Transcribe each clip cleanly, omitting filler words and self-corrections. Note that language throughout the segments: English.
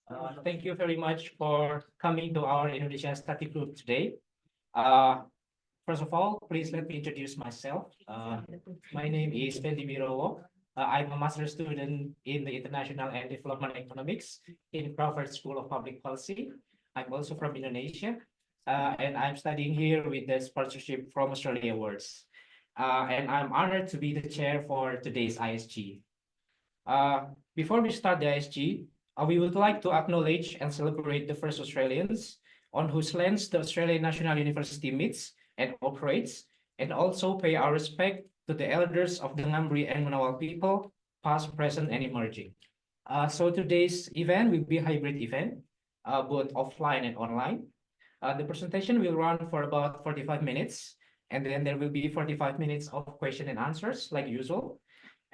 Thank you very much for coming to our Indonesia study group today. Uh, First of all, please let me introduce myself. My name is Fendi Wirowo. I'm a master's student in the International and Development Economics in Crawford School of Public Policy. I'm also from Indonesia, and I'm studying here with the sponsorship from Australia Awards. And I'm honored to be the chair for today's ISG. Uh, Before we start the ISG, we would like to acknowledge and celebrate the first Australians on whose lands the Australian National University meets and operates, and also pay our respect to the elders of the Ngambri and Manawal people, past, present, and emerging. So today's event will be a hybrid event, both offline and online. The presentation will run for about 45 minutes, and then there will be 45 minutes of question and answers like usual.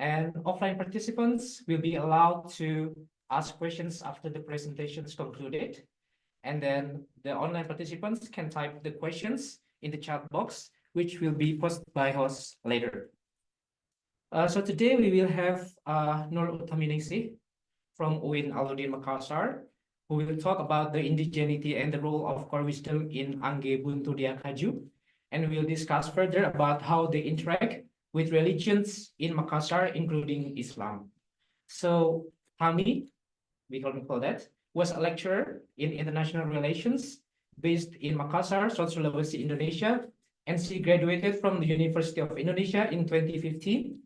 And offline participants will be allowed to ask questions after the presentation is concluded. And then the online participants can type the questions in the chat box, which will be posted by hosts later. So today we will have Nur Utaminingsih from UIN Alauddin Makassar, who will talk about the indigeneity and the role of core wisdom in Angge Buntu Dea Kaju. And we'll discuss further about how they interact with religions in Makassar, including Islam. So Tami, we can call that, was a lecturer in international relations based in Makassar, South Sulawesi, Indonesia, and she graduated from the University of Indonesia in 2015.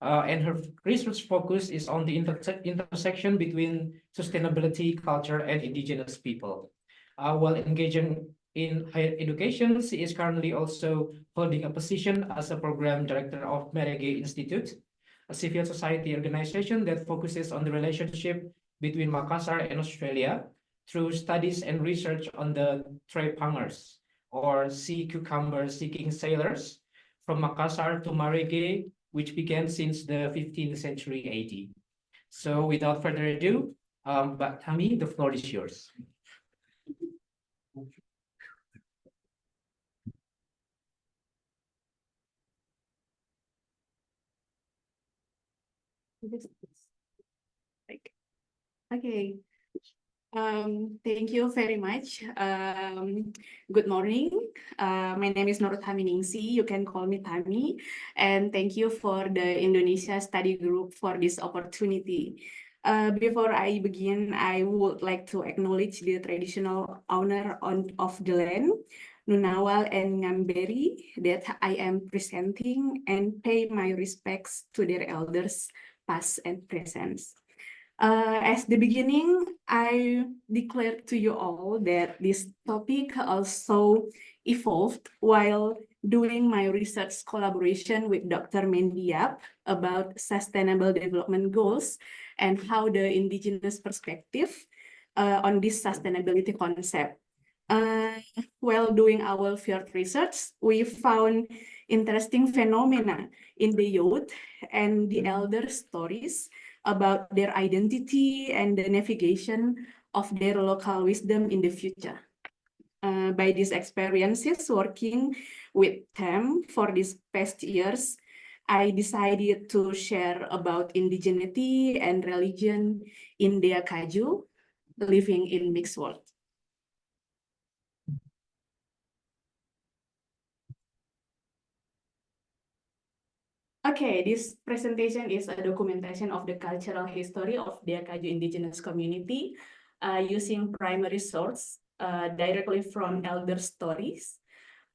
And her research focus is on the intersection between sustainability, culture, and indigenous people. While engaging in higher education, she is currently also holding a position as a program director of Merege Institute, a civil society organization that focuses on the relationship between Makassar and Australia through studies and research on the trepangers, or sea cucumber seeking sailors from Makassar to Marege, which began since the 15th century AD. So without further ado, but Tami, the floor is yours. Okay. Thank you very much. Good morning. My name is Nur Utaminingsih. You can call me Tami. And thank you for the Indonesia Study Group for this opportunity. Before I begin, I would like to acknowledge the traditional owner of the land, Nunawal and Ngamberi, that I am presenting, and pay my respects to their elders, past and present. As the beginning, I declare to you all that this topic also evolved while doing my research collaboration with Dr. Mendiap about sustainable development goals and how the indigenous perspective on this sustainability concept. While doing our field research, we found interesting phenomena in the youth and the elder stories about their identity and the navigation of their local wisdom in the future. By these experiences working with them for these past years, I decided to share about indigeneity and religion in Dea Kaju, living in mixed world. Okay, this presentation is a documentation of the cultural history of Dea Kaju indigenous community using primary source directly from elder stories.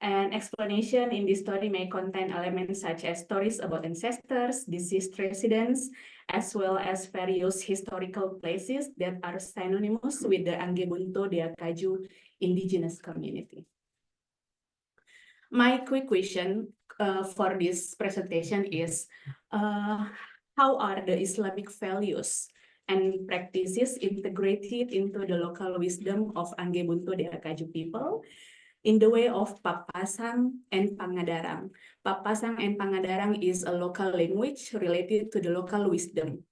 And explanation in this story may contain elements such as stories about ancestors, deceased residents, as well as various historical places that are synonymous with the Angge Buntu Dea Kaju indigenous community. My quick question for this presentation is, how are the Islamic values and practices integrated into the local wisdom of Angge Buntu Dea Kaju people in the way of Pappasang and Pangngadarang? Pappasang and Pangngadarang is a local language related to the local wisdom.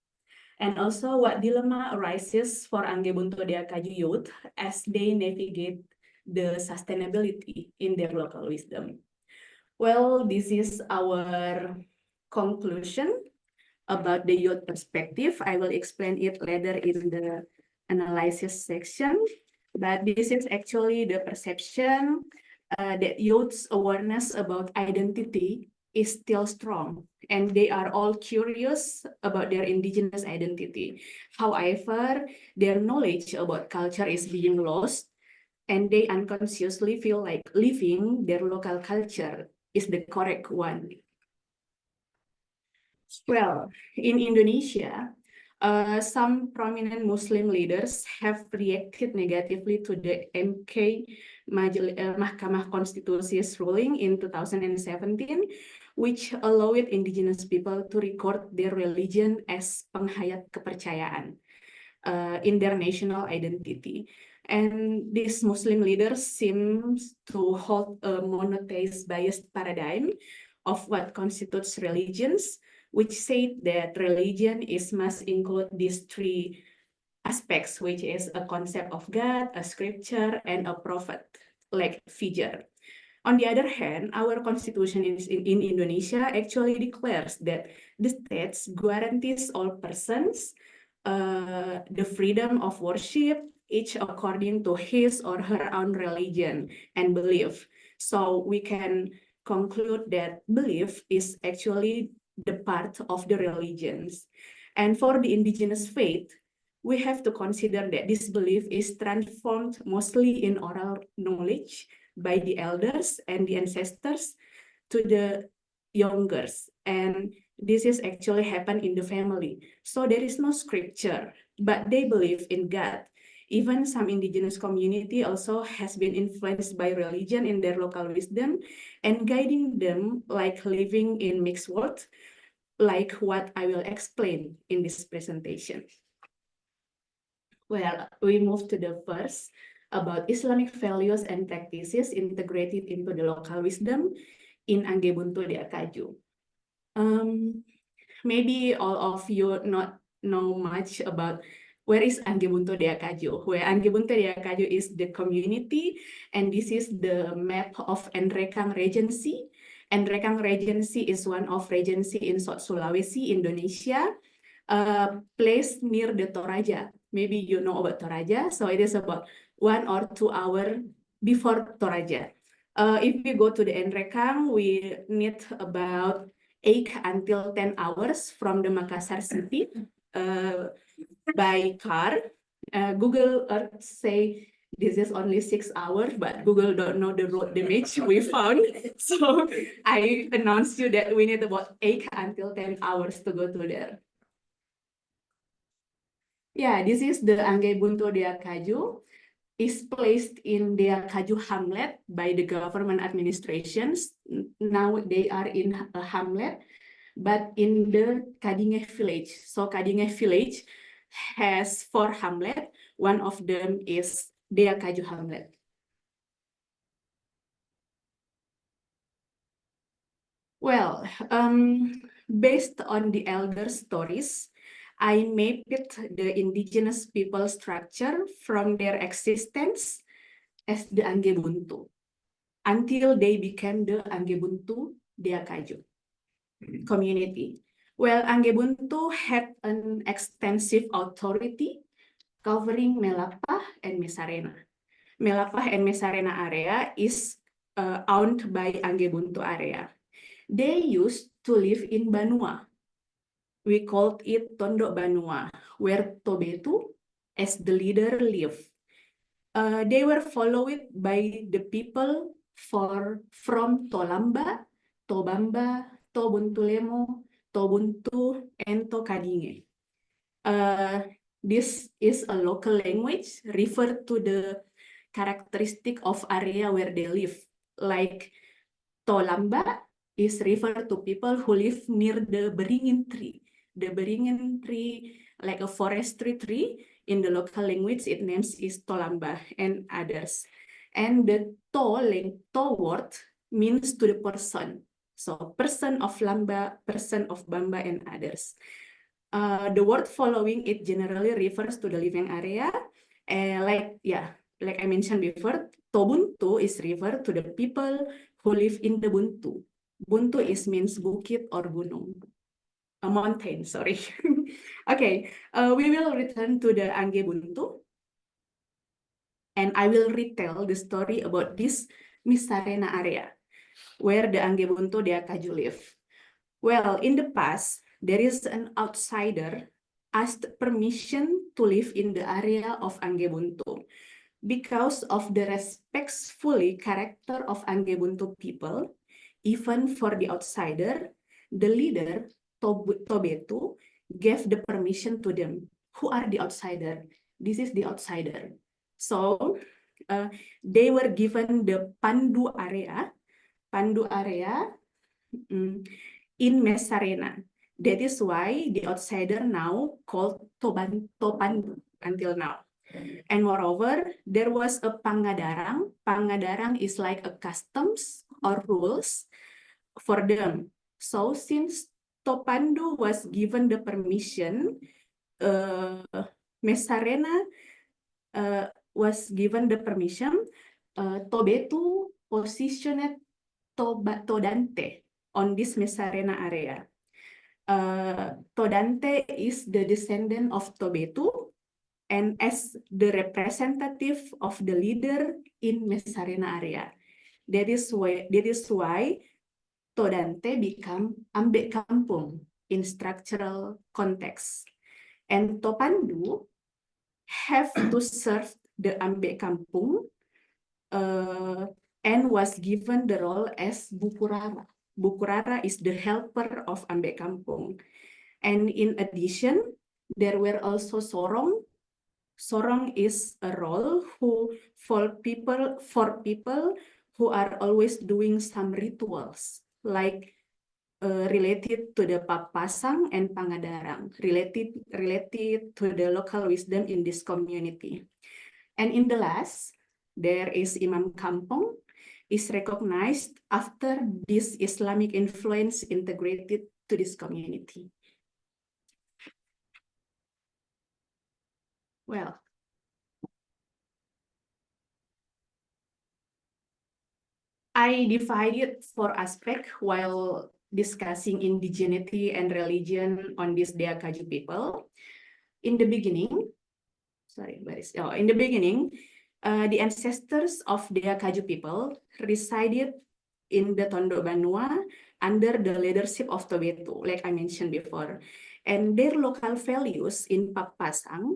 And also, what dilemma arises for Angge Buntu Dea Kaju youth as they navigate the sustainability in their local wisdom? Well, this is our conclusion about the youth perspective. I will explain it later in the analysis section, but this is actually the perception that youth's awareness about identity is still strong, and they are all curious about their indigenous identity. However, their knowledge about culture is being lost, and they unconsciously feel like living their local culture is the correct one. Well, in Indonesia, some prominent Muslim leaders have reacted negatively to the MK Mahkamah Konstitusi's ruling in 2017, which allowed indigenous people to record their religion as penghayat kepercayaan in their national identity. And these Muslim leaders seem to hold a monotheist biased paradigm of what constitutes religions, which said that religion must include these three aspects, which is a concept of God, a scripture, and a prophet-like figure. On the other hand, our constitution in Indonesia actually declares that the state guarantees all persons the freedom of worship, each according to his or her own religion and belief. So we can conclude that belief is actually the part of the religions. And for the indigenous faith, we have to consider that this belief is transformed mostly in oral knowledge by the elders and the ancestors to the youngers. And this is actually happen in the family. So there is no scripture, but they believe in God. Even some indigenous community also has been influenced by religion in their local wisdom and guiding them like living in mixed world, like what I will explain in this presentation. Well, we move to the first about Islamic values and practices integrated into the local wisdom in Angge Buntu Dea Kaju. Maybe all of you not know much about where is Angge Buntu Dea Kaju. Where Angge Buntu Dea Kaju is the community, and this is the map of Nrekang Regency. Nrekang Regency is one of regency in South Sulawesi, Indonesia, placed near the Toraja. Maybe you know about Toraja, so it is about 1 or 2 hours before Toraja. If we go to the Nrekang, we need about 8 until 10 hours from the Makassar city by car. Google Earth say this is only 6 hours, but Google don't know the road damage we found. So I announce you that we need about 8 until 10 hours to go to there. Yeah, this is the Angge Buntu Dea Kaju. Is placed in Dea Kaju hamlet by the government administrations. Now they are in a hamlet, but in the Kadinge village. So Kadinge village has 4 hamlet. One of them is Dea Kaju hamlet. Well, based on the elder stories, I mapped the indigenous people structure from their existence as the Angge Buntu until they became the Angge Buntu Dea Kaju community. Well, Angge Buntu had an extensive authority covering Melapah and Mesarena. Melapah and Mesarena area is owned by Angge Buntu area. They used to live in Banua. We called it Tondok Banua, where Tobetu, as the leader, lived. They were followed by the people from Tolamba, Tobamba, Tobuntulemo, Tobuntu, and Tokadinge. This is a local language referred to the characteristic of area where they live. Like Tolamba is referred to people who live near the beringin tree. The beringin tree, like a forestry tree, in the local language, its name is Tolamba and others. And the to word means to the person. So person of Lamba, person of Bamba, and others. The word following it generally refers to the living area. Like I mentioned before, Tobuntu is referred to the people who live in the Buntu. Buntu means bukit or gunung. A mountain, sorry. Okay, we will return to the Angge Buntu. And I will retell the story about this Misarena area, where the Angge Buntu Dea Kaju live. Well, in the past, there is an outsider asked permission to live in the area of Angge Buntu. Because of the respectfully character of Angge Buntu people, even for the outsider, the leader, Tobetu, gave the permission to them. Who are the outsider? This is the outsider. So they were given the Pandu area in Mesarena. That is why the outsider now called Topandu until now. And moreover, there was a Pangngadarang. Pangngadarang is like a customs or rules for them. So since Topandu was given the permission, Mesarena was given the permission, Tobetu positioned Todante on this Mesarena area. Todante is the descendant of Tobetu, and as the representative of the leader in Mesarena area. That is why Todante become Ambek Kampung in structural context. And Topandu have to serve the Ambek Kampung and was given the role as Bukurara. Bukurara is the helper of Ambek Kampung. And in addition, there were also Sorong. Sorong is a role for people who are always doing some rituals, like related to the Pappasang and Pangngadarang, related to the local wisdom in this community. And in the last, there is Imam Kampung, is recognized after this Islamic influence integrated to this community. Well, I divided 4 aspects while discussing indigeneity and religion on this Dea Kaju people. In the beginning, the ancestors of Dea Kaju people resided in the Tondo Banua under the leadership of Tobetu, like I mentioned before. And their local values in Pappasang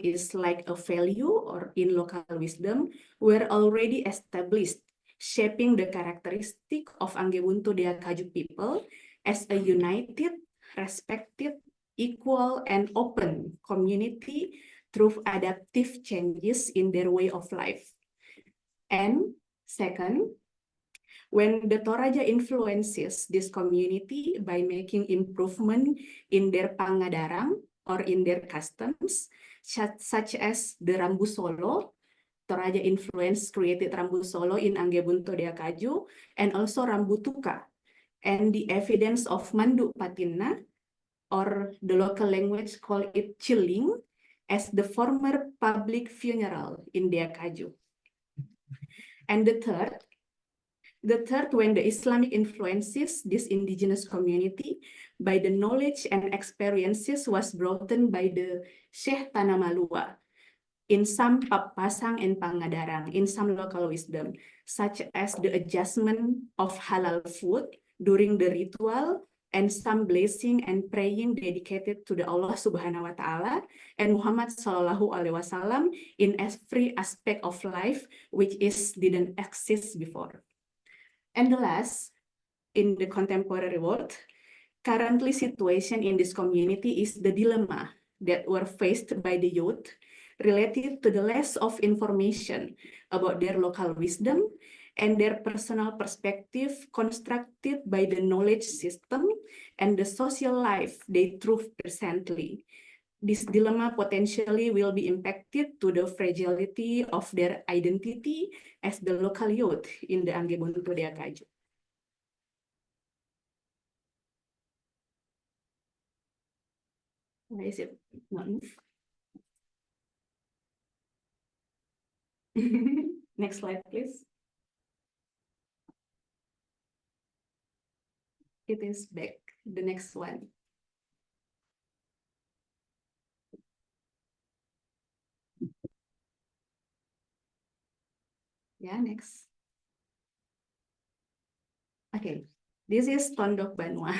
is like a value or in local wisdom, were already established, shaping the characteristic of Angge Buntu Dea Kaju people as a united, respected, equal, and open community through adaptive changes in their way of life. And second, when the Toraja influences this community by making improvement in their Pangngadarang or in their customs, such as the Rambu Solo, Toraja influence created Rambu Solo in Angge Buntu Dea Kaju, and also Rambu Tuka, and the evidence of Mandu Patina, or the local language call it Chiling, as the former public funeral in Dea Kaju. And the third, when the Islamic influences this indigenous community by the knowledge and experiences was brought in by the Syekh Tanamalua in some Pappasang and Pangngadarang, in some local wisdom, such as the adjustment of halal food during the ritual, and some blessing and praying dedicated to the Allah Subhanahu wa Ta'ala and Muhammad Sallallahu Alaihi Wasallam in every aspect of life, which didn't exist before. And the last, in the contemporary world, currently situation in this community is the dilemma that were faced by the youth related to the less of information about their local wisdom and their personal perspective constructed by the knowledge system and the social life they thrive presently. This dilemma potentially will be impacted to the fragility of their identity as the local youth in the Angge Buntu Dea Kaju. Why is it not move? Next slide, please. It is back, the next one. Yeah, next. Okay, this is Tondok Banua.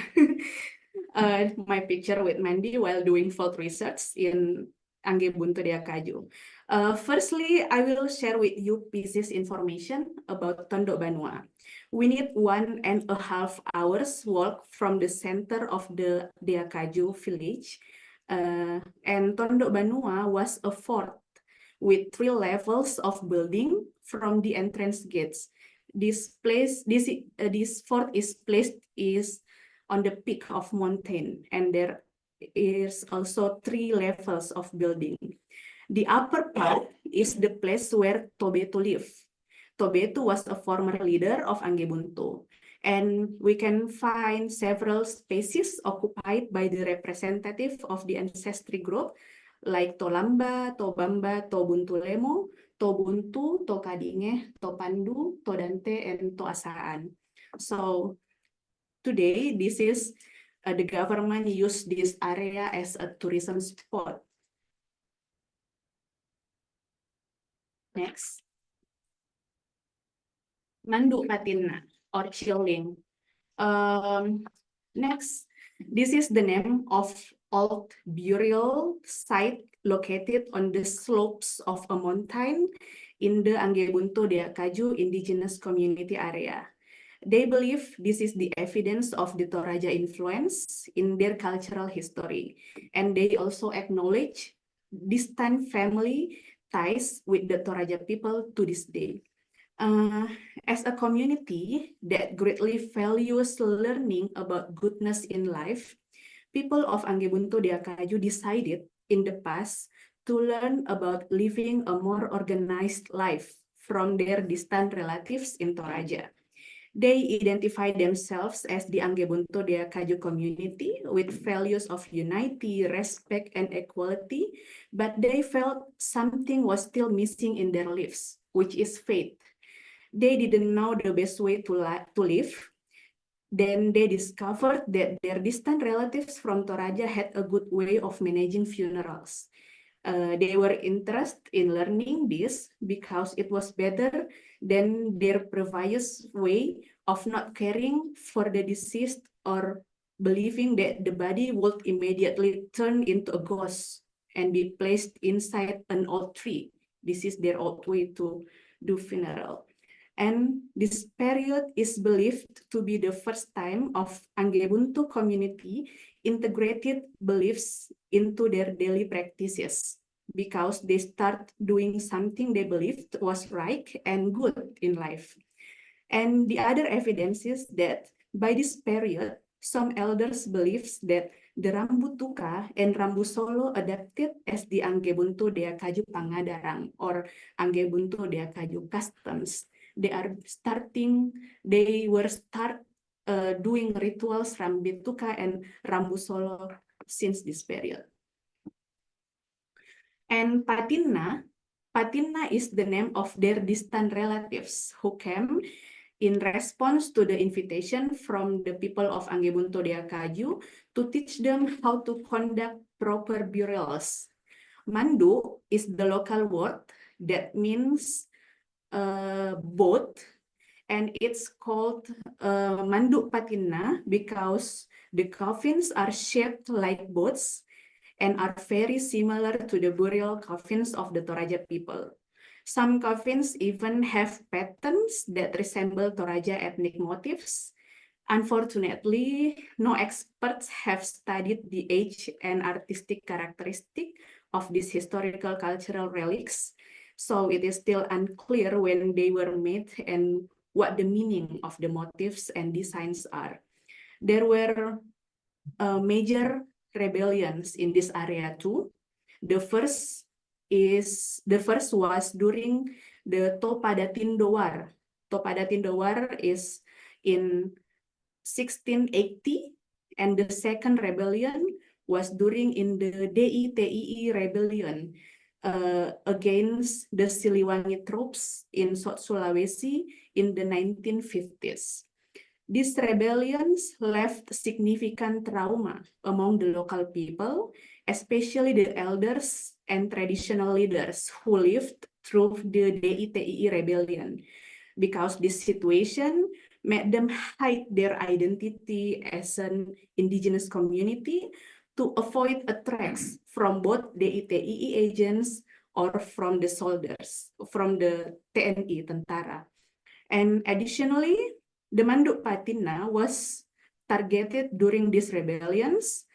My picture with Mandy while doing field research in Angge Buntu Dea Kaju. Firstly, I will share with you pieces information about Tondok Banua. We need 1.5 hours walk from the center of the Dea Kaju village. And Tondok Banua was a fort with 3 levels of building from the entrance gates. This fort is placed on the peak of mountain, and there is also 3 levels of building. The upper part is the place where Tobetu lived. Tobetu was a former leader of Angge Buntu, and we can find several spaces occupied by the representative of the ancestry group, like Tolamba, Tobamba, Tobuntulemo, Tobuntu, Tokadinge, Topandu, Todante, and Toasaan. So today, this is the government use this area as a tourism spot. Next. Mandu Patina or Chilling. Next, this is the name of old burial site located on the slopes of a mountain in the Angge Buntu Dea Kaju indigenous community area. They believe this is the evidence of the Toraja influence in their cultural history, and they also acknowledge distant family ties with the Toraja people to this day. As a community that greatly values learning about goodness in life, people of Angge Buntu Dea Kaju decided in the past to learn about living a more organized life from their distant relatives in Toraja. They identify themselves as the Angge Buntu Dea Kaju community with values of unity, respect, and equality, but they felt something was still missing in their lives, which is faith. They didn't know the best way to live. Then they discovered that their distant relatives from Toraja had a good way of managing funerals. They were interested in learning this because it was better than their previous way of not caring for the deceased or believing that the body would immediately turn into a ghost and be placed inside an old tree. This is their old way to do funeral. And this period is believed to be the first time of Angge Buntu community integrated beliefs into their daily practices because they start doing something they believed was right and good in life. And the other evidence is that by this period, some elders believes that the Rambu Tuka and Rambu Solo adapted as the Angge Buntu Dea Kaju Pangngadarang or Angge Buntu Dea Kaju customs. They were start doing rituals Rambu Tuka and Rambu Solo since this period. And Patina is the name of their distant relatives who came in response to the invitation from the people of Angge Buntu Dea Kaju to teach them how to conduct proper burials. Mandu is the local word that means boat, and it's called Mandu Patina because the coffins are shaped like boats and are very similar to the burial coffins of the Toraja people. Some coffins even have patterns that resemble Toraja ethnic motifs. Unfortunately, no experts have studied the age and artistic characteristic of these historical cultural relics, so it is still unclear when they were made and what the meaning of the motifs and designs are. There were major rebellions in this area too. The first was during the Topadatindowar. Topadatindowar is in 1680, and the second rebellion was during in the DITII rebellion against the Siliwangi troops in South Sulawesi in the 1950s. These rebellions left significant trauma among the local people, especially the elders and traditional leaders who lived through the DITII rebellion, because this situation made them hide their identity as an indigenous community to avoid attacks from both DITII agents or from the soldiers, from the TNI, tentara. And additionally, the Manduk Patina was targeted during these rebellions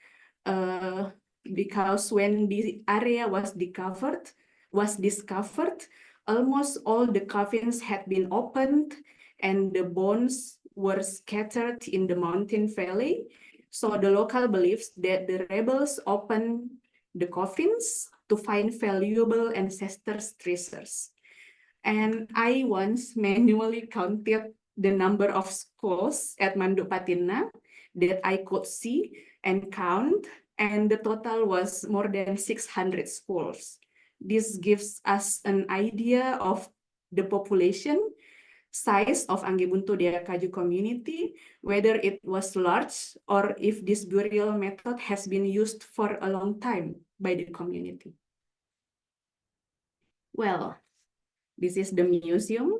because when the area was discovered, almost all the coffins had been opened and the bones were scattered in the mountain valley. So the local believes that the rebels opened the coffins to find valuable ancestors' treasures. And I once manually counted the number of skulls at Manduk Patina that I could see and count, and the total was more than 600 skulls. This gives us an idea of the population size of Angge Buntu Dea Kaju community, whether it was large or if this burial method has been used for a long time by the community. Well, this is the museum.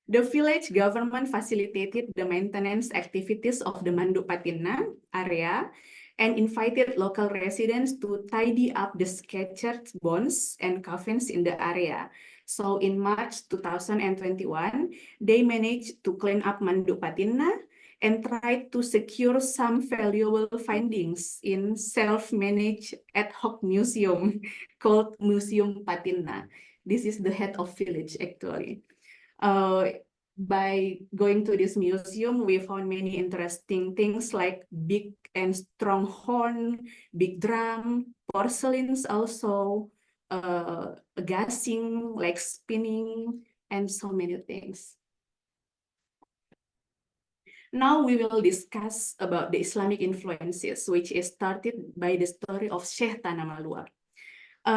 The village government facilitated the maintenance activities of the Manduk Patina area and invited local residents to tidy up the scattered bones and coffins in the area. So in March 2021, they managed to clean up Manduk Patina and tried to secure some valuable findings in self-managed ad hoc museum called Museum Patina. This is the head of village actually. By going to this museum, we found many interesting things like big and strong horn, big drum, porcelains also, gassing, like spinning, and so many things. Now we will discuss about the Islamic influences, which is started by the story of Sheikh Tanah Malua.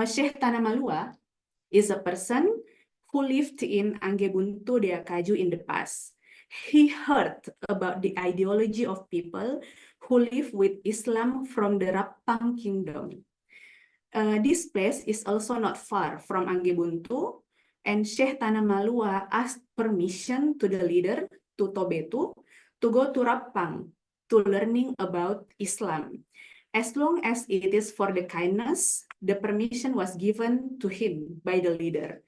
Sheikh Tanah Malua is a person who lived in Angge Buntu Dea Kaju in the past. He heard about the ideology of people who live with Islam from the Rappang Kingdom. This place is also not far from Angge Buntu, and Sheikh Tanah Malua asked permission to the leader, to Tobetu, to go to Rappang to learning about Islam. As long as it is for the kindness, the permission was given to him by the leader.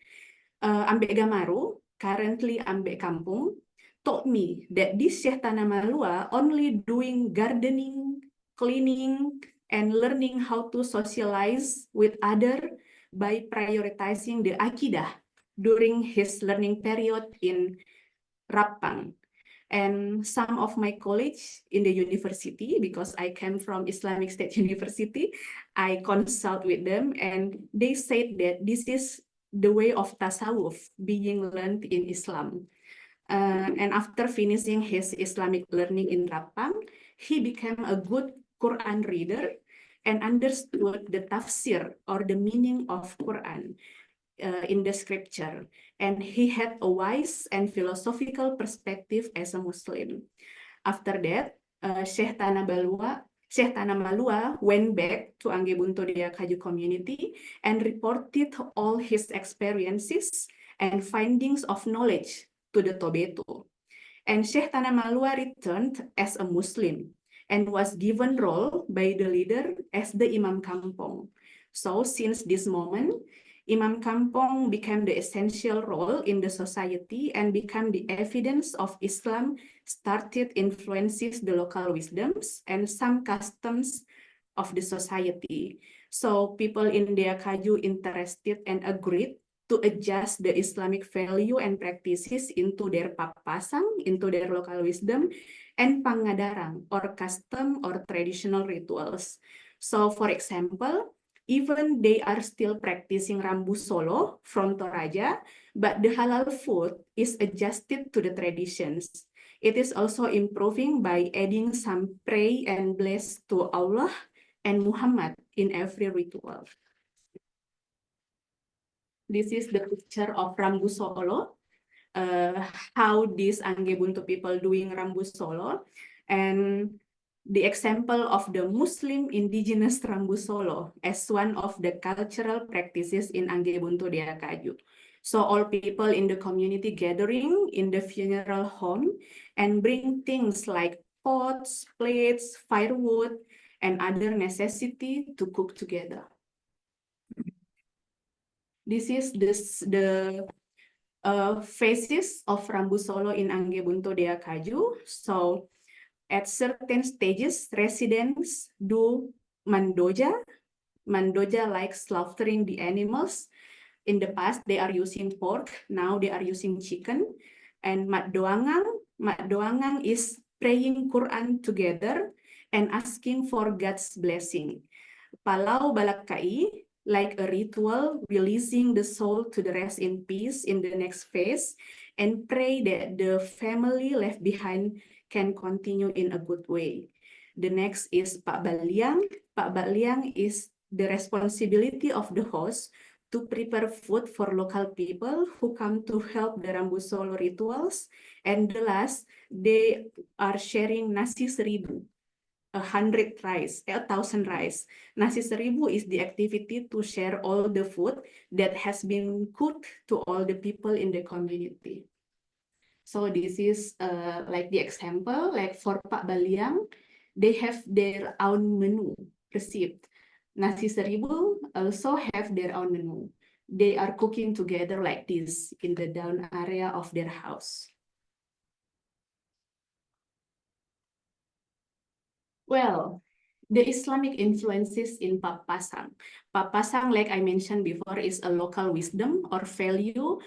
Ambek Gamaru, currently Ambek Kampung, told me that this Sheikh Tanah Malua only doing gardening, cleaning, and learning how to socialize with others by prioritizing the Akidah during his learning period in Rappang. And some of my colleagues in the university, because I came from Islamic State University, I consult with them and they said that this is the way of tasawwuf being learned in Islam. And after finishing his Islamic learning in Rappang, he became a good Quran reader and understood the tafsir or the meaning of Quran in the scripture. And he had a wise and philosophical perspective as a Muslim. After that, Sheikh Tanah Malua went back to Angge Buntu Dea Kaju community and reported all his experiences and findings of knowledge to the Tobetu. And Sheikh Tanah Malua returned as a Muslim and was given role by the leader as the Imam Kampong. So since this moment, Imam Kampong became the essential role in the society and became the evidence of Islam started influences the local wisdoms and some customs of the society. So people in Dea Kaju interested and agreed to adjust the Islamic value and practices into their Pappasang, into their local wisdom, and Pangngadarang, or custom or traditional rituals. So for example, even they are still practicing Rambu Solo from Toraja, but the halal food is adjusted to the traditions. It is also improving by adding some pray and bless to Allah and Muhammad in every ritual. This is the picture of Rambu Solo, how these Angge Buntu people doing Rambu Solo. And the example of the Muslim indigenous Rambu Solo as one of the cultural practices in Angge Buntu Dea Kaju. So all people in the community gathering in the funeral home and bring things like pots, plates, firewood, and other necessity to cook together. This is the phases of Rambu Solo in Angge Buntu Dea Kaju. So at certain stages, residents do mandoja. Mandoja like slaughtering the animals. In the past, they are using pork. Now they are using chicken. And Matdoangang is praying Quran together and asking for God's blessing. Palau Balakai, like a ritual, releasing the soul to the rest in peace in the next phase, and pray that the family left behind can continue in a good way. The next is Pak Baliang. Pak Baliang is the responsibility of the host to prepare food for local people who come to help the Rambu Solo rituals. And the last, they are sharing nasi seribu. 100 rice, 1,000 rice. Nasi seribu is the activity to share all the food that has been cooked to all the people in the community. So this is like the example, like for Pak Baliang, they have their own menu receipt. Nasi seribu also have their own menu. They are cooking together like this in the down area of their house. Well, the Islamic influences in Pappasang. Pappasang, like I mentioned before, is a local wisdom or value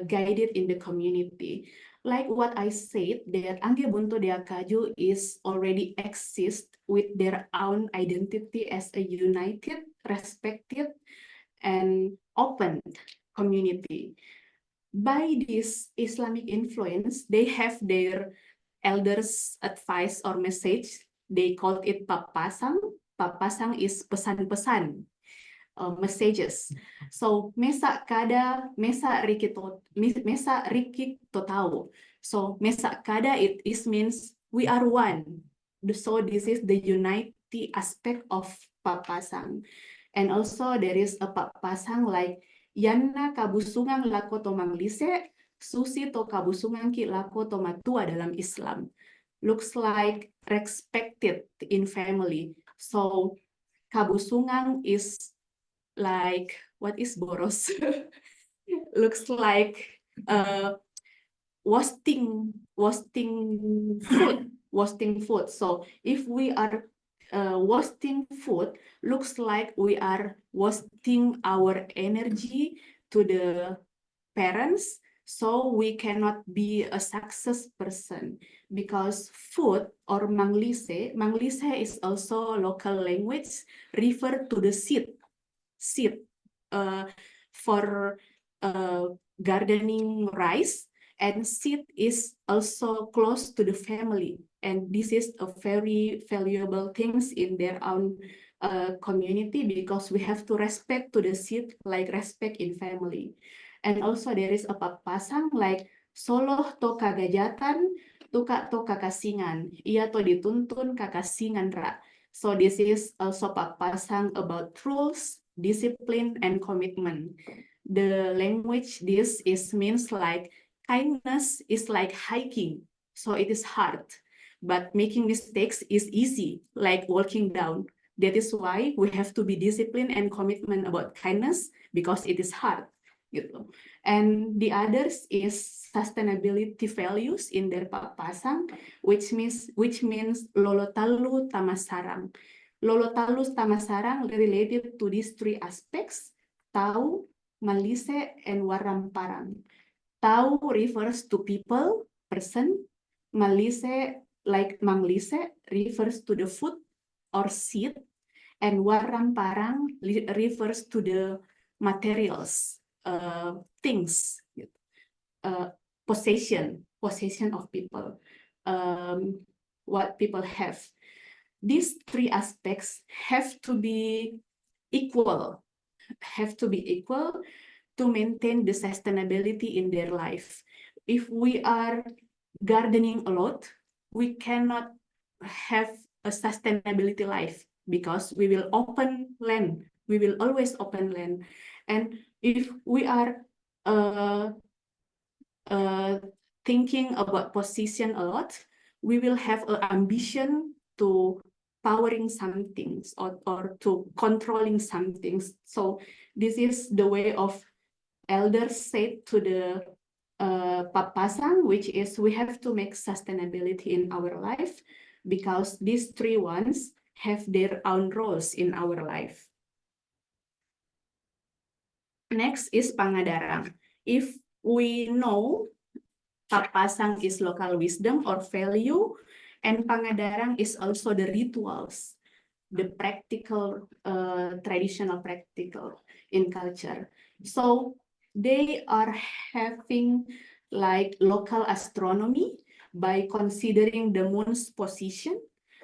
guided in the community. Like what I said, that Angge Buntu Dea Kaju is already exist with their own identity as a united, respected, and open community. By this Islamic influence, they have their elders' advice or message. They called it Pappasang. Pappasang is pesan-pesan, messages. So mesa kada mesa rikito mesa rikito tau. So mesa kada it is means we are one. So this is the unity aspect of Pappasang. And also there is a Pappasang like Yanna kabusungang lako tomanglise, susi to kabusungang ki lako tomatua dalam Islam. Looks like respected in family. So kabusungang is like, what is boros? Looks like wasting food. So if we are wasting food, looks like we are wasting our energy to the parents, so we cannot be a success person, because food or manglise is also local language, refer to the seed for gardening rice, and seed is also close to the family, and this is a very valuable things in their own community, because we have to respect to the seed like respect in family. And also there is a Pappasang like soloh to kagajatan, tuka to kakasingan, ia to dituntun kakasingan ra. So this is also Pappasang about rules, discipline, and commitment. The language this is means like kindness is like hiking, so it is hard, but making mistakes is easy, like walking down. That is why we have to be disciplined and commitment about kindness, because it is hard. Gitu. And the others is sustainability values in their Pappasang, which means lolotalu tamasarang. Lolotalu tamasarang related to these three aspects: tau, malise, and waramparang. Tau refers to people, person. Malise, like manglise, refers to the food or seed, and waramparang refers to the materials, things, possession of people, what people have. These three aspects have to be equal to maintain the sustainability in their life. If we are gardening a lot, we cannot have a sustainability life because we will open land. We will always open land. And if we are thinking about position a lot, we will have an ambition to powering some things or to controlling some things. So this is the way of elders said to the Pappasang, which is we have to make sustainability in our life because these three ones have their own roles in our life. Next is Pangngadarang. If we know Pappasang is local wisdom or value, and Pangngadarang is also the rituals, the practical, traditional practical in culture. So they are having like local astronomy by considering the moon's position.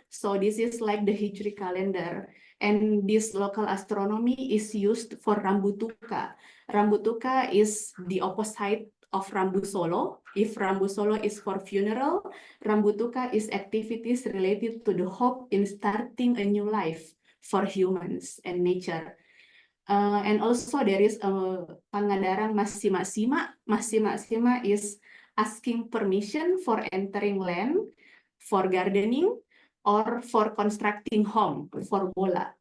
So this is like the Hijri calendar. And this local astronomy is used for Rambutuka. Rambutuka is the opposite of Rambu Solo. If Rambu Solo is for funeral, Rambutuka is activities related to the hope in starting a new life for humans and nature. And also there is a Pangngadarang Masimak-simak. Masimak-simak is asking permission for entering land, for gardening, or for constructing home, for bola.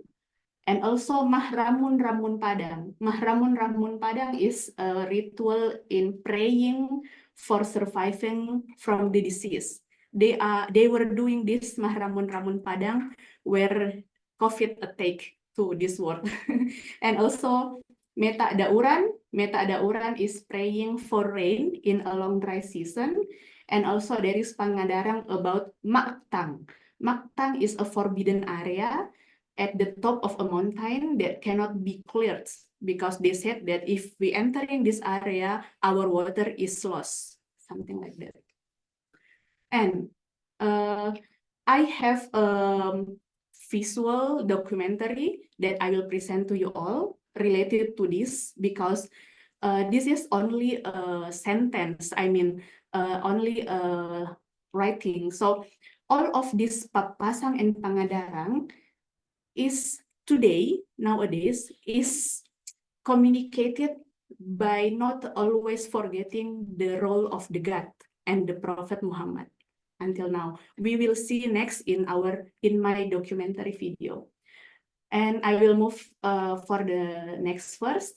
And also Mahramun Padang. Mahramun Padang is a ritual in praying for surviving from the disease. They were doing this Mahramun Padang where COVID attack to this world. And also Meta Dauran is praying for rain in a long dry season. And also there is Pangngadarang about Maktang. Maktang is a forbidden area at the top of a mountain that cannot be cleared because they said that if we enter in this area, our water is lost, something like that. And I have a visual documentary that I will present to you all related to this because this is only a sentence, only a writing. So all of this Pappasang and Pangngadarang is nowadays, is communicated by not always forgetting the role of the God and the Prophet Muhammad until now. We will see next in my documentary video. And I will move for the next verse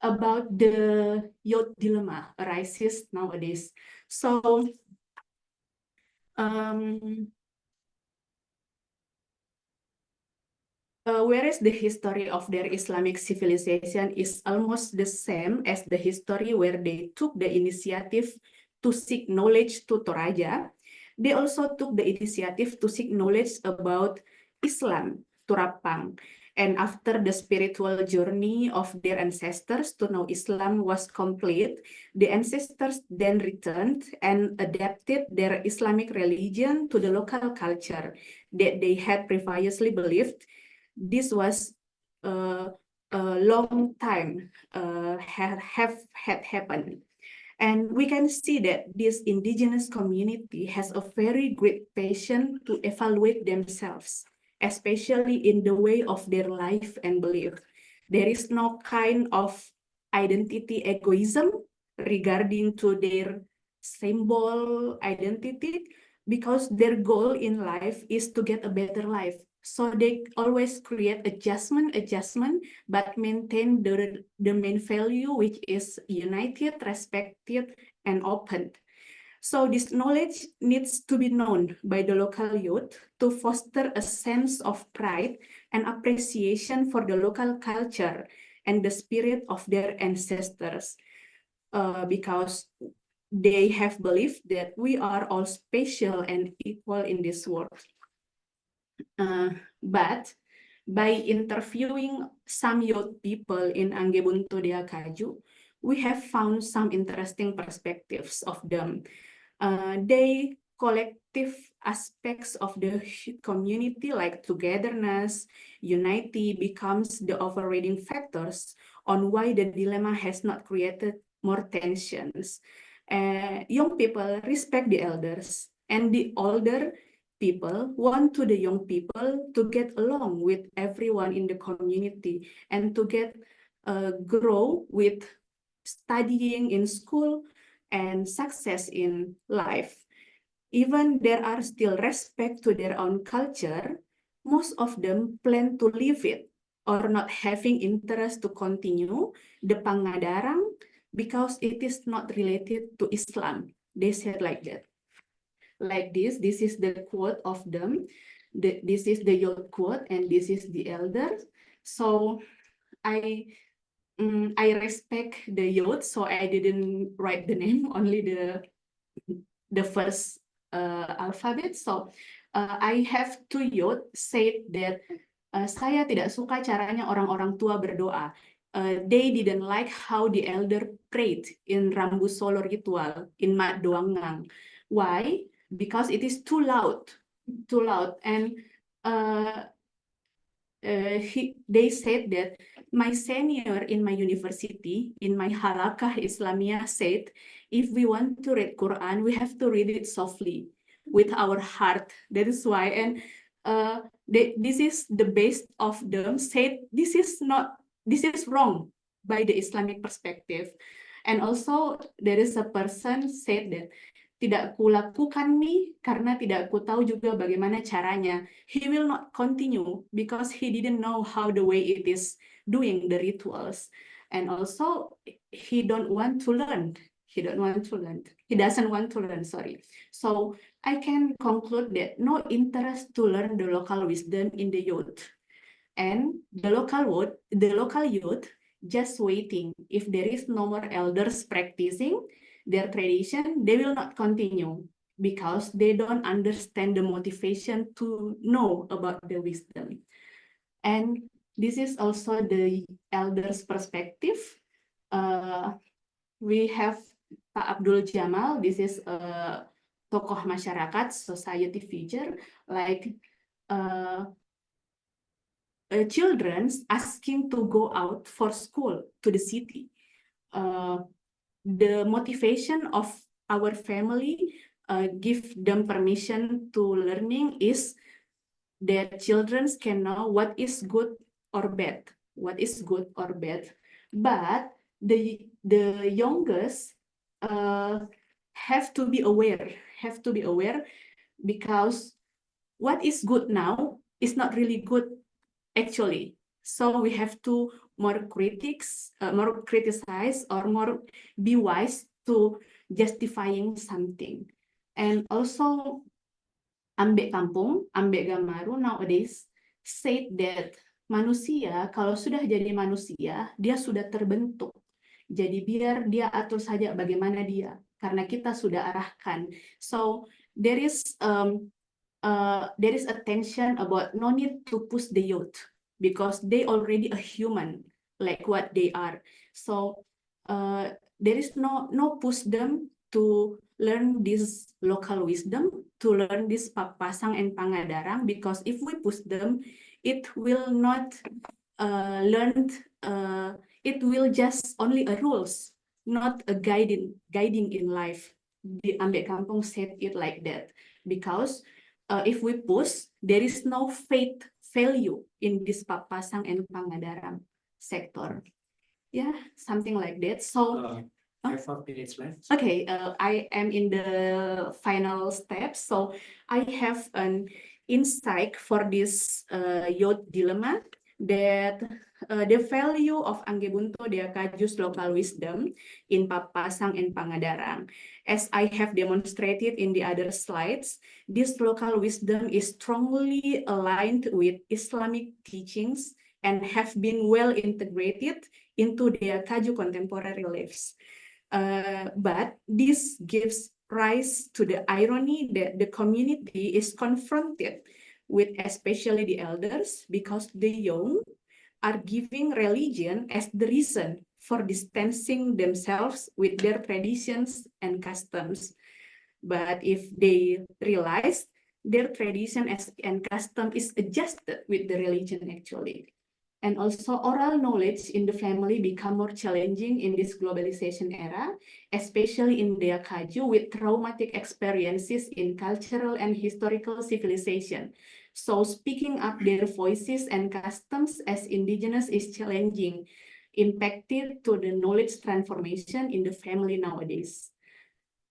about the youth dilemma arises nowadays. So whereas the history of their Islamic civilization is almost the same as the history where they took the initiative to seek knowledge to Toraja, they also took the initiative to seek knowledge about Islam to Rapang. And after the spiritual journey of their ancestors to know Islam was complete, the ancestors then returned and adapted their Islamic religion to the local culture that they had previously believed. This was a long time had happened. And we can see that this indigenous community has a very great passion to evaluate themselves, especially in the way of their life and belief. There is no kind of identity egoism regarding to their symbol identity because their goal in life is to get a better life. So they always create adjustment, but maintain the main value, which is united, respected, and open. So this knowledge needs to be known by the local youth to foster a sense of pride and appreciation for the local culture and the spirit of their ancestors, because they have believed that we are all special and equal in this world. But by interviewing some youth people in Angge Buntu Dea Kaju, we have found some interesting perspectives of them. They collective aspects of the community like togetherness, unity becomes the overriding factors on why the dilemma has not created more tensions. Young people respect the elders. And the older people want to the young people to get along with everyone in the community and to get grow with studying in school and success in life. Even there are still respect to their own culture, most of them plan to leave it or not having interest to continue the Pangngadarang because it is not related to Islam. They said like that. Like this is the quote of them. This is the youth quote and this is the elders. So I respect the youth, so I didn't write the name, only the first alphabet. So I have two youth said that saya tidak suka caranya orang-orang tua berdoa. They didn't like how the elder prayed in Rambu Solo ritual in Mat Doangang. Why? Because it is too loud, and they said that my senior in my university, in my halakah Islamiyah, said, if we want to read Quran, we have to read it softly with our heart. That is why, and this is the base of them said this is wrong by the Islamic perspective. And also there is a person said that tidak kulakukan nih karena tidak ku tahu juga bagaimana caranya. He will not continue because he didn't know how the way it is doing the rituals. And also he don't want to learn. He doesn't want to learn, sorry. So I can conclude that no interest to learn the local wisdom in the youth. And the local youth just waiting. If there is no more elders practicing their tradition, they will not continue because they don't understand the motivation to know about the wisdom. And this is also the elders' perspective. We have Pak Abdul Jamal. This is a tokoh masyarakat, society figure, like children asking to go out for school to the city. The motivation of our family give them permission to learning is that children can know what is good or bad, But the youngest have to be aware, because what is good now is not really good actually. So we have to more criticize or more be wise to justifying something. And also Ambek Gamaru nowadays said that manusia kalau sudah jadi manusia, dia sudah terbentuk. Jadi biar dia atur saja bagaimana dia, karena kita sudah arahkan. So there is attention about no need to push the youth because they already a human like what they are. So there is no push them to learn this local wisdom, to learn this Pappasang and Pangngadarang, because if we push them, it will not learn. It will just only a rules, not a guiding in life. The Ambek Kampung said it like that because if we push, there is no faith value in this Pappasang and Pangngadarang sector. Yeah, something like that. So I have 4 minutes left. okay, I am in the final step. So I have an insight for this youth dilemma that the value of Angge Buntu Dea Kaju's local wisdom in Pappasang and Pangngadarang. As I have demonstrated in the other slides, this local wisdom is strongly aligned with Islamic teachings and have been well integrated into Dea Kaju contemporary lives. But this gives rise to the irony that the community is confronted with, especially the elders, because the young are giving religion as the reason for distancing themselves with their traditions and customs. But if they realize their tradition and custom is adjusted with the religion actually. And also oral knowledge in the family become more challenging in this globalization era, especially in Dea Kaju with traumatic experiences in cultural and historical civilization. So speaking up their voices and customs as indigenous is challenging, impacted to the knowledge transformation in the family nowadays.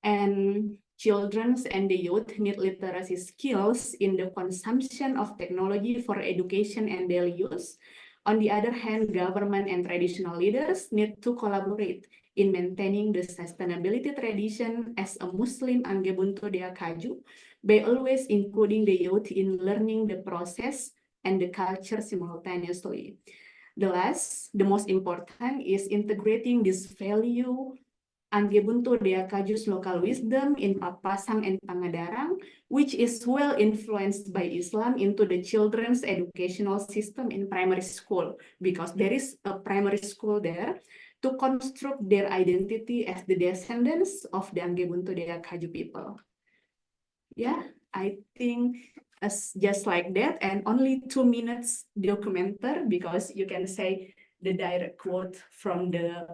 And children and the youth need literacy skills in the consumption of technology for education and daily use. On the other hand, government and traditional leaders need to collaborate in maintaining the sustainability tradition as a Muslim Angge Buntu Dea Kaju by always including the youth in learning the process and the culture simultaneously. The most important is integrating this value Angge Buntu Dea Kaju's local wisdom in Pappasang and Pangngadarang, which is well influenced by Islam into the children's educational system in primary school, because there is a primary school there to construct their identity as the descendants of the Angge Buntu Dea Kaju people. Yeah, I think just like that, and only 2 minutes documenter, because you can say the direct quote from the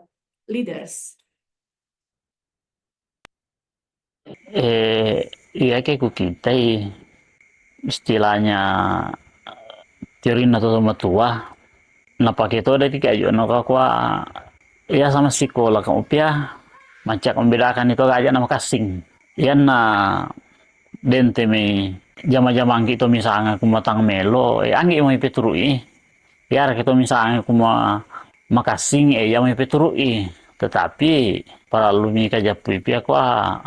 leaders. Iya kayak ku kita istilahnya tirin atau sama tua napa kita ada kayak aja no kwa ya sama sekolah kamu pia macam membedakan itu aja nama kasing ya na dente me jama-jama kita misalnya aku matang melo anggi mau petrui ya kita misalnya aku mau makasing ya mau petrui tetapi para alumni kajapu pia kwa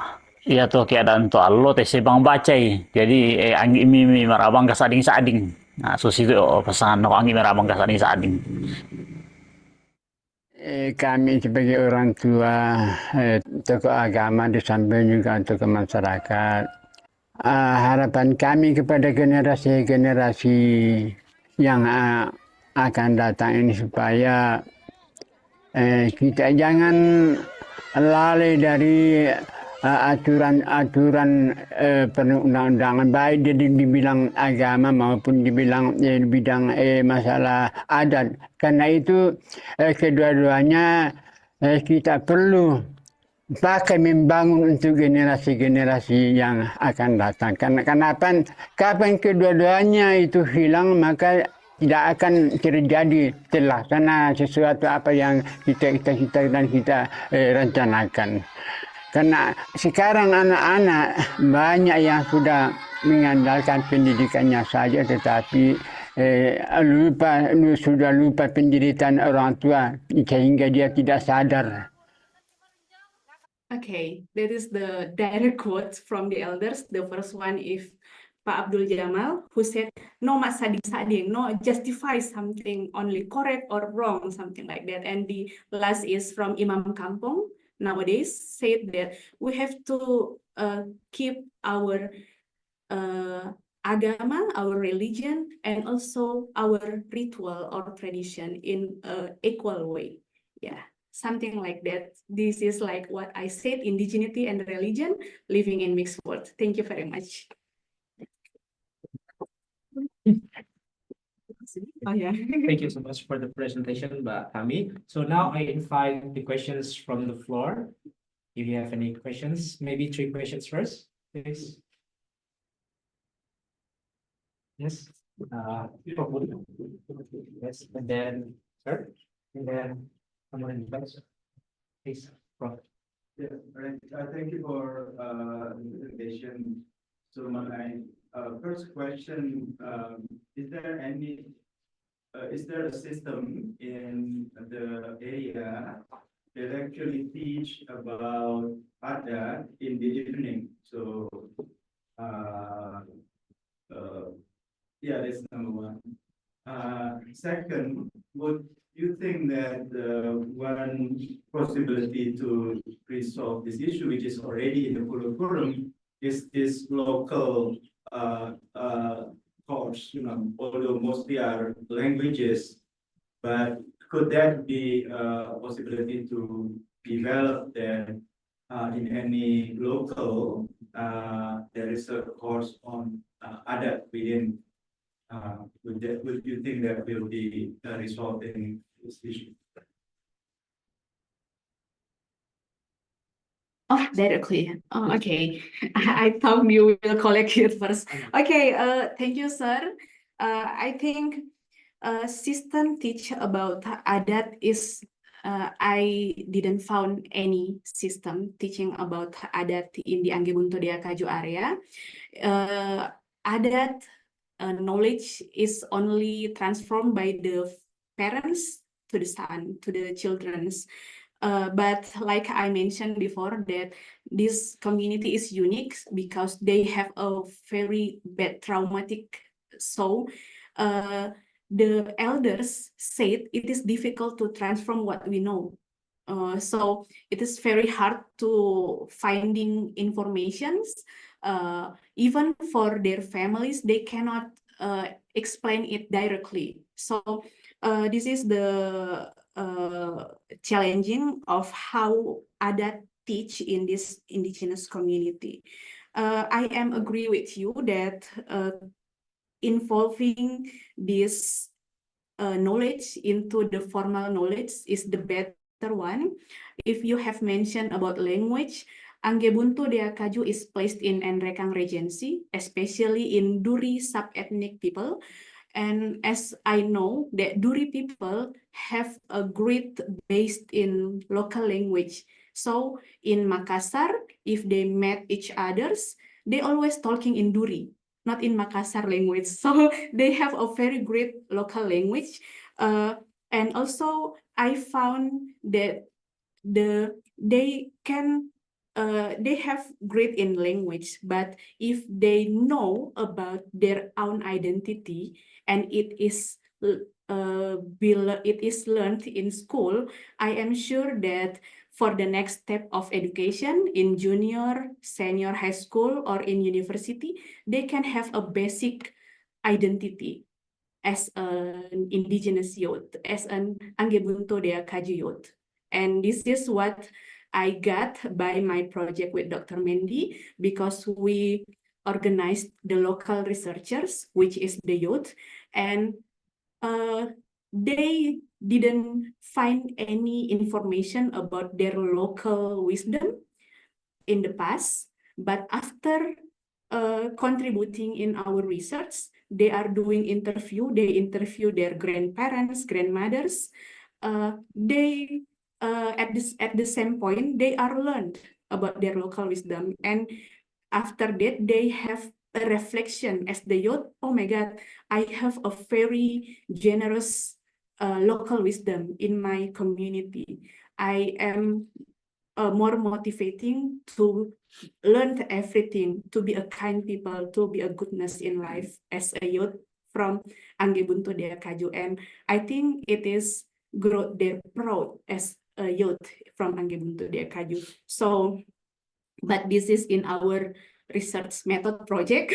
iya tuh keadaan tuh allo teh sebang bacai jadi anggi mimi marabang kasading-sading nah so situ pesan no anggi marabang kasading-sading. Kami sebagai orang tua tokoh agama di samping juga tokoh masyarakat, harapan kami kepada generasi-generasi yang akan datang ini supaya kita jangan lalai dari aturan-aturan perundang-undangan, baik dibilang agama maupun dibilang bidang masalah adat. Karena itu kedua-duanya kita perlu pakai membangun untuk generasi-generasi yang akan datang. Karena kapan kedua-duanya itu hilang, maka tidak akan terjadi terlaksana sesuatu apa yang kita dan kita rencanakan. Karena sekarang anak-anak banyak yang sudah mengandalkan pendidikannya saja, tetapi sudah lupa penderitaan orang tua sehingga dia tidak sadar. Okay, that is the direct quote from the elders. The first one is Pak Abdul Jamal, who said, no mas sading-sading, no justify something only correct or wrong, something like that. And the last is from Imam Kampung, nowadays, said that we have to keep our agama, our religion, and also our ritual or tradition in an equal way. Yeah, something like that. This is like what I said, indigeneity and religion, living in mixed world. Thank you very much. Oh, yeah. Thank you so much for the presentation, Kami. So now I invite the questions from the floor. If you have any questions, maybe 3 questions first, please. Yes. Yes, and then, sir, and then someone in the back. Please, Prof. Yeah, right. Thank you for the presentation. So my first question, is there a system in the area that actually teach about adat in indigeneity? So, yeah, that's number 1. Second, would you think that one possibility to resolve this issue, which is already in the curriculum, is this local course, although mostly are languages, but could that be a possibility to develop that in any local, there is a course on adat within would you think that will be resolved in this issue? Oh, directly. Oh, okay. I thought you will collect it first. Okay. Thank you, sir. I think system teach about adat is I didn't found any system teaching about adat in the Angge Buntu Dea Kaju area. Adat knowledge is only transformed by the parents to the son, to the children's. But like I mentioned before, that this community is unique because they have a very bad traumatic. So the elders said it is difficult to transform what we know. So it is very hard to finding informations. Even for their families, they cannot explain it directly. So this is the challenging of how adat teach in this indigenous community. I am agree with you that involving this knowledge into the formal knowledge is the better one. If you have mentioned about language, Angge Buntu Dea Kaju is placed in Nrekang Regency, especially in Duri sub-ethnic people. And as I know that Duri people have a great based in local language. So in Makassar, if they met each others, they always talking in Duri, not in Makassar language. So they have a very great local language. And also I found that they have great in language, but if they know about their own identity and it is learned in school, I am sure that for the next step of education in junior, senior high school, or in university, they can have a basic identity as an indigenous youth, as an Angge Buntu Dea Kaju youth. And this is what I got by my project with Dr. Mendy, because we organized the local researchers, which is the youth, and they didn't find any information about their local wisdom in the past, but after contributing in our research, they are doing interview. They interview their grandparents, grandmothers. They at the same point they are learned about their local wisdom, and after that they have a reflection as the youth. Oh my God, I have a very generous local wisdom in my community. I am more motivating to learn everything, to be a kind people, to be a goodness in life as a youth from Angge Buntu Dea Kaju. And I think it is grow their proud as a youth from Angge Buntu Dea Kaju. So, but this is in our research method project.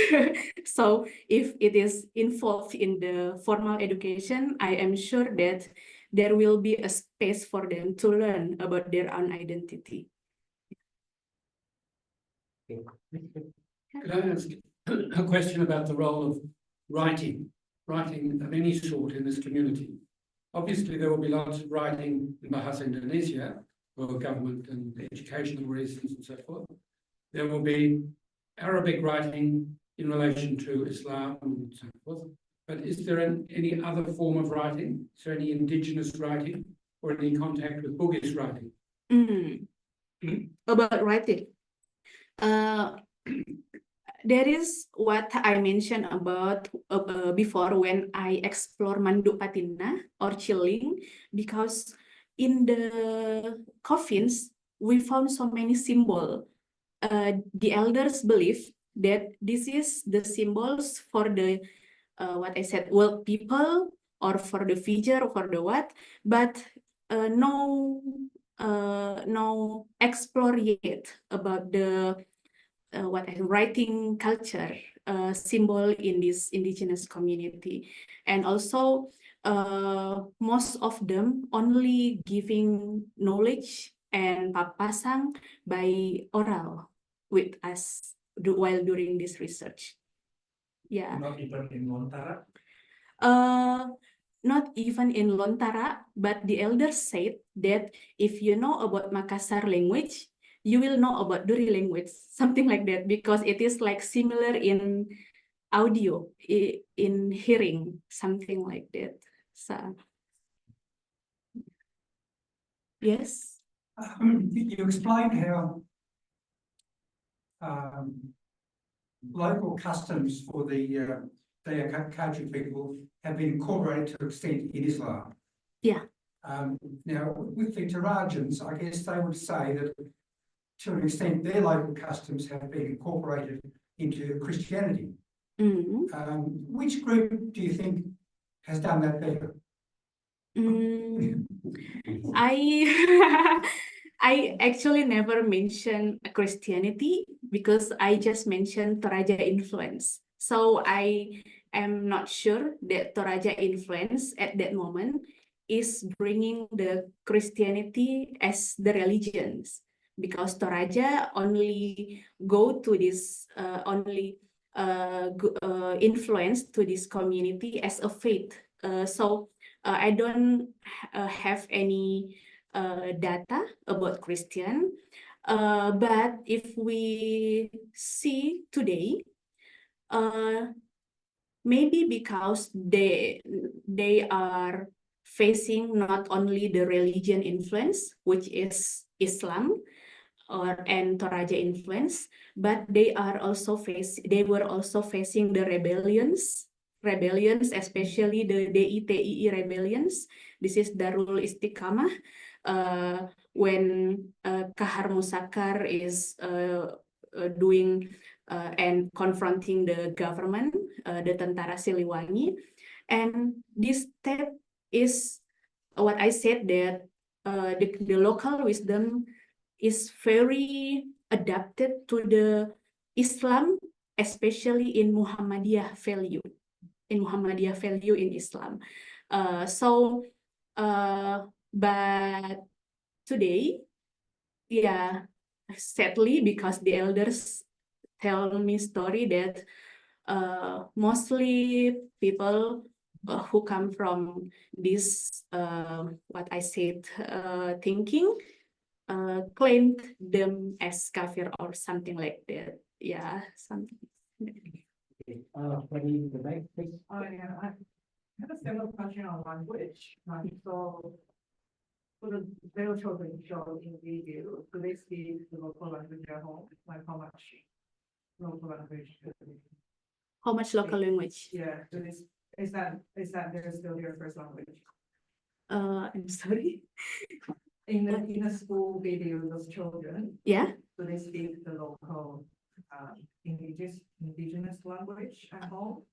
So if it is involved in the formal education, I am sure that there will be a space for them to learn about their own identity. Could I ask a question about the role of writing of any sort in this community? Obviously, there will be lots of writing in Bahasa Indonesia for government and educational reasons and so forth. There will be Arabic writing in relation to Islam and so forth. But is there any other form of writing? Is there any indigenous writing or any contact with Bugis writing? About writing. There is what I mentioned about before when I explore Manduk Patina or Chilling, because in the coffins we found so many symbols. The elders believe that this is the symbols for the what I said, well, people, or for the figure, or for the what, but no explore yet about the what writing culture symbol in this indigenous community. And also most of them only giving knowledge and pappasang by oral with us while doing this research. Yeah. Not even in Montara? Not even in Lontara, but the elders said that if you know about Makassar language, you will know about Duri language, something like that, because it is like similar in audio, in hearing, something like that. So, yes. You explained how local customs for the Dea Kaju people have been incorporated to an extent in Islam. Yeah. Now, with the Torajans, I guess they would say that to an extent their local customs have been incorporated into Christianity. Which group do you think has done that better? I I actually never mentioned Christianity because I just mentioned Toraja influence. So I am not sure that Toraja influence at that moment is bringing the Christianity as the religions, because Toraja only go to this influence to this community as a faith. So I don't have any data about Christian, but if we see today, maybe because they are facing not only the religion influence, which is Islam, and Toraja influence, but they were also facing the rebellions, especially the DITII rebellions. This is Darul Istiqamah, when Kahar Musakar is doing and confronting the government, the Tentara Siliwangi. And this step is what I said, that the local wisdom is very adapted to the Islam, especially in Muhammadiyah value, in Islam. But today, yeah, sadly, because the elders tell me story that mostly people who come from this, what I said, thinking, claimed them as kafir or something like that. Yeah, something. When you go back, please. Oh, yeah, I have a similar question on language. So, for the little children shown in video, do they speak the local language at home? Like how much local language? How much local language? Yeah, is that they're still their first language? I'm sorry. In the school video, those children, Yeah. do they speak the local indigenous language at home?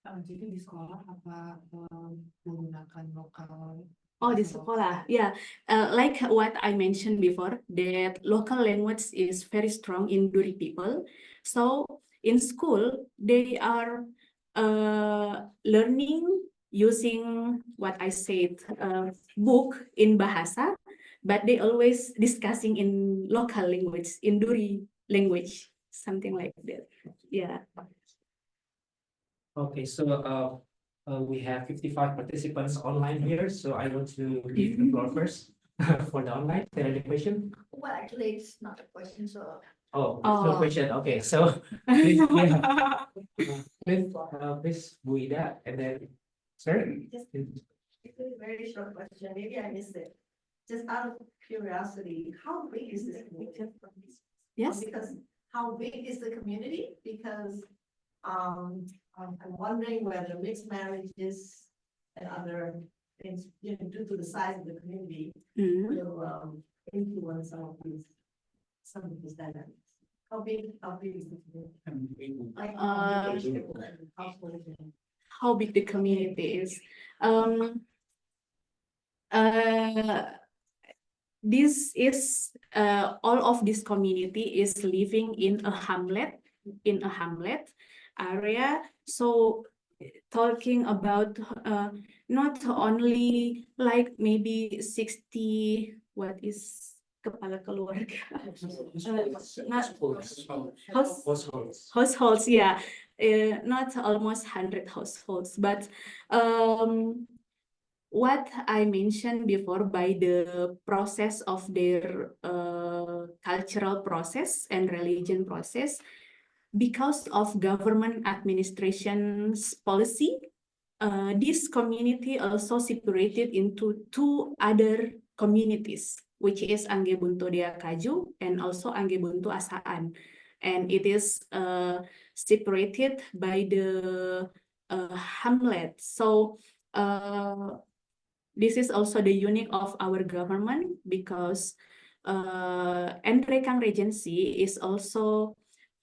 Jadi di sekolah apa menggunakan lokal? Oh, di sekolah, yeah. Like what I mentioned before, that local language is very strong in Duri people. So in school, they are learning using what I said, book in Bahasa, but they always discussing in local language, in Duri language, something like that. Yeah. Okay, so we have 55 participants online here, so I want to give the floor first for the online. Is there any question? Well, actually, it's not a question, so. Oh, no question. Okay, so please, yeah. Please, Bu Ida, and then, sir. Just a very short question. Maybe I missed it. Just out of curiosity, how big is this community? Yes. Because how big is the community? Because I'm wondering whether mixed marriages and other things, due to the size of the community, will influence some of these dynamics. How big is the community? Like, how big the community is. This is all of this community is living in a hamlet area. So talking about not only like maybe 60, what is kepala keluarga? Households, yeah. not almost 100 households, but what I mentioned before, by the process of their cultural process and religion process, because of government administration's policy, this community also separated into two other communities, which is Angge Buntu Dea Kaju and also Angge Buntu Asaan. And it is separated by the hamlet. So this is also the unique of our government, because Endrekang Regency is also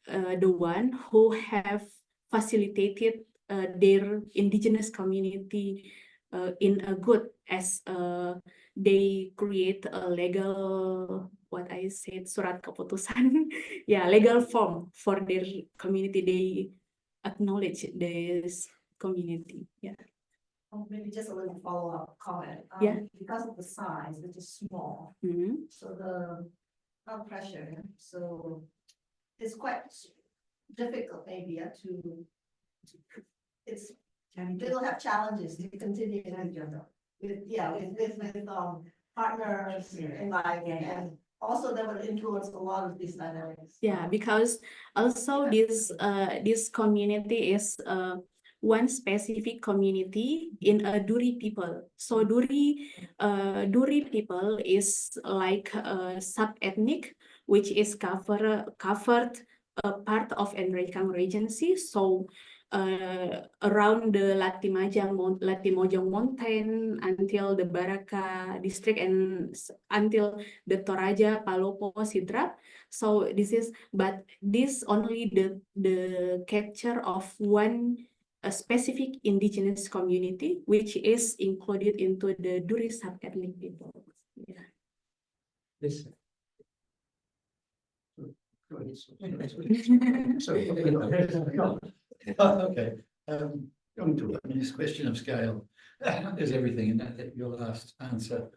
the one who have facilitated their indigenous community in a good, as they create a legal, what I said, surat keputusan, yeah, legal form for their community. They acknowledge this community, yeah. Maybe just a little follow-up comment. Yeah. Because of the size, which is small, so the pressure, so it's quite difficult maybe to it's they'll have challenges to continue with partners in life, and also that will influence a lot of these dynamics. Yeah, because also this community is one specific community in a Duri people. So Duri people is like a sub-ethnic, which is covered part of Endrekang Regency. So around the Latimojong Mountain until the Baraka district and until the Toraja, Palopo, Sidrap. So this is, but this only the capture of one a specific indigenous community, which is included into the Duri sub-ethnic people. Yeah. Yes. Okay. Going to this question of scale is everything, and that your last answer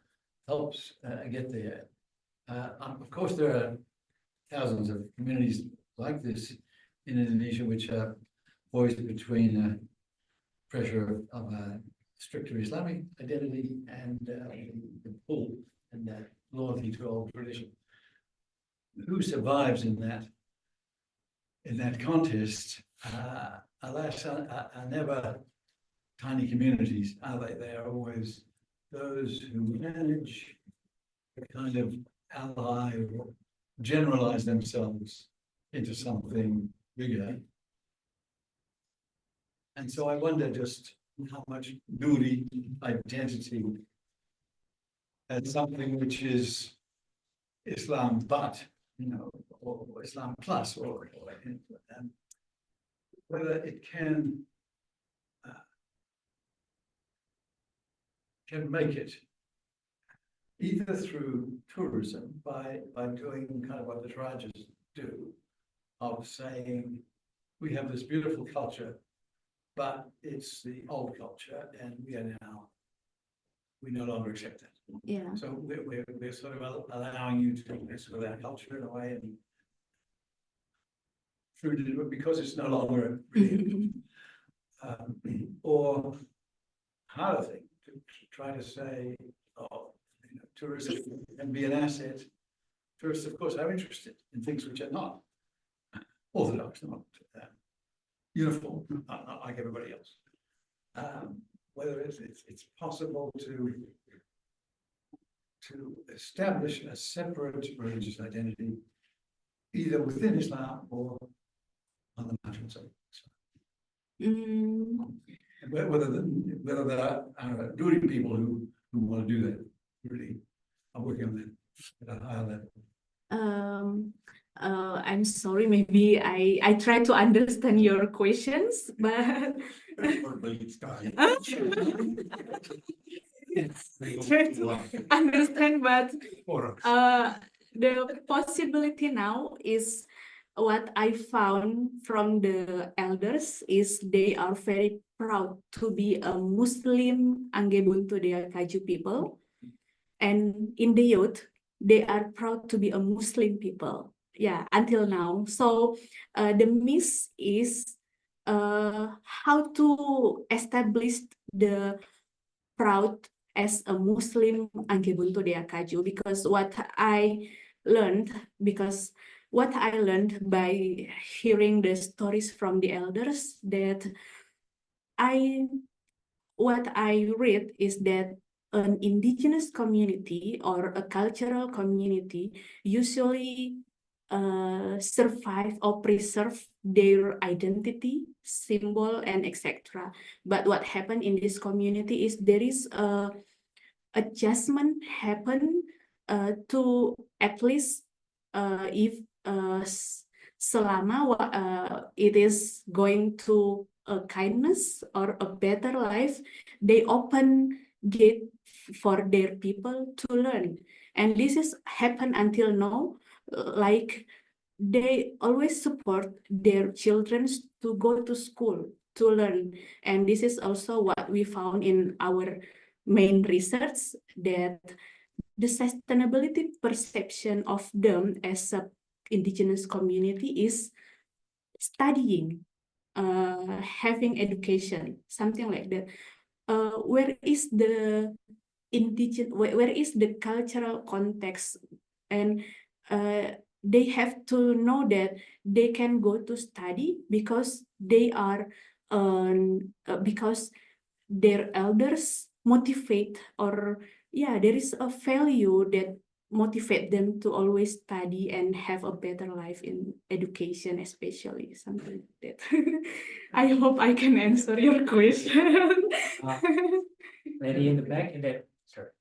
helps get there. Of course, there are thousands of communities like this in Indonesia, which are poised between pressure of a stricter Islamic identity and the pull and loyalty to old tradition. Who survives in that contest? Alas, are never tiny communities, are they? They are always those who manage to kind of ally or generalize themselves into something bigger. And so I wonder just how much Duri identity as something which is Islam, but or Islam plus, or whether it can make it either through tourism by doing kind of what the Rajas do, of saying we have this beautiful culture, but it's the old culture, and we no longer accept it. Yeah. So we're sort of allowing you to mess with our culture in a way, and because it's no longer really, or harder thing to try to say, tourism can be an asset. Tourists, of course, are interested in things which are not orthodox, not uniform, not like everybody else. Whether it's possible to establish a separate religious identity, either within Islam or on the margins of Islam. Whether there are Duri people who want to do that, really are working on that at a higher level. I'm sorry, maybe I try to understand your questions, but try to understand, but the possibility now is what I found from the elders is they are very proud to be a Muslim Angge Buntu Dea Kaju people, and in the youth they are proud to be a Muslim people. Yeah, until now. So the miss is how to establish the proud as a Muslim Angge Buntu Dea Kaju, because what I learned by hearing the stories from the elders, that what I read is that an indigenous community or a cultural community usually survive or preserve their identity, symbol, and etc. But what happened in this community is there is a adjustment happen to at least if selama it is going to a kindness or a better life, they open gate for their people to learn. And this is happen until now, like they always support their children to go to school to learn. And this is also what we found in our main research, that the sustainability perception of them as a indigenous community is studying, having education, something like that. Where is the where is the cultural context? And they have to know that they can go to study because they are because their elders motivate, or yeah, there is a value that motivate them to always study and have a better life in education, especially something like that. I hope I can answer your question. Lady in the back, and then, sir.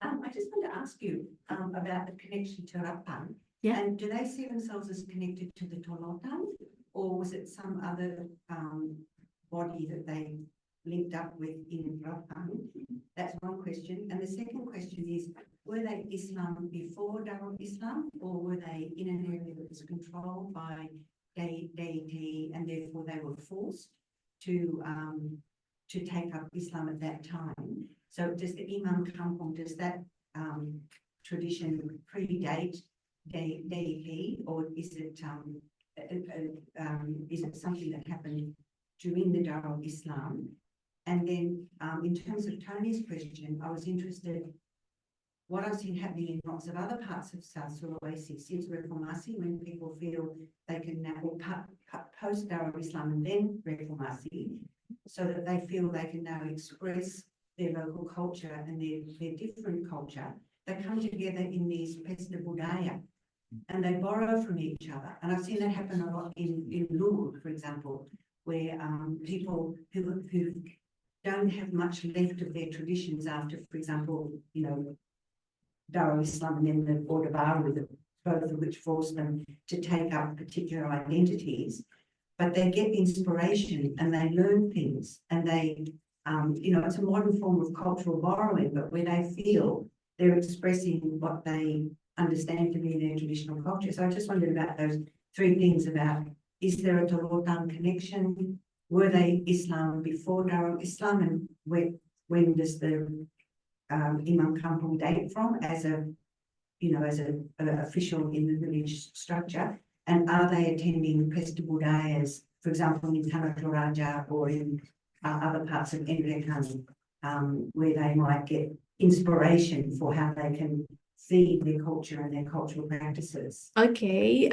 I just want to ask you about the connection to Rapang. Yeah. And do they see themselves as connected to the Tolotan, or was it some other body that they linked up with in Rapang? That's one question. And the second question is, were they Islam before Darul Islam, or were they in an area that was controlled by deity, and therefore they were forced to take up Islam at that time? So does the Imam Kampung, does that tradition predate deity, or is it something that happened during the Darul Islam? And then in terms of Tony's question, I was interested, what I've seen happening in lots of other parts of South Sulawesi since Reformasi, when people feel they can now, or post Darul Islam and then Reformasi, so that they feel they can now express their local culture and their different culture. They come together in these pesta budaya and they borrow from each other. And I've seen that happen a lot in Lulu, for example, where people who don't have much left of their traditions after, for example, you know, Darul Islam and then the Order Baru, both of which force them to take up particular identities, but they get inspiration and they learn things, and they, you know, it's a modern form of cultural borrowing, but where they feel they're expressing what they understand to be their traditional culture. So I just wondered about those three things about, is there a Tolotan connection? Were they Islam before Darul Islam, and when does the Imam Kampung date from as a, you know, as an official in the village structure? And are they attending pesta budayas, for example, in Tanah Toraja or in other parts of Endrekan, where they might get inspiration for how they can feed their culture and their cultural practices? Okay.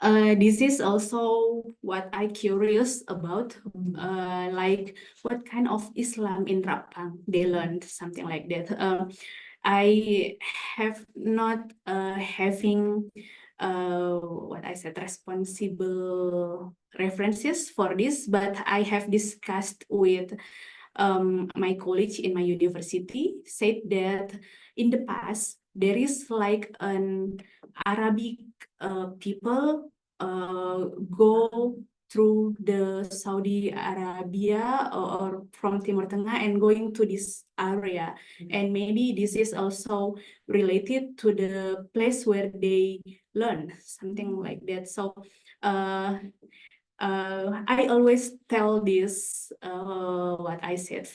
This is also what I curious about, like what kind of Islam in Rapang they learned, something like that. I have not having what I said, responsible references for this, but I have discussed with my college in my university, said that in the past there is like an Arabic people go through the Saudi Arabia or from Timur Tengah and going to this area. And maybe this is also related to the place where they learn, something like that. So I always tell this, what I said,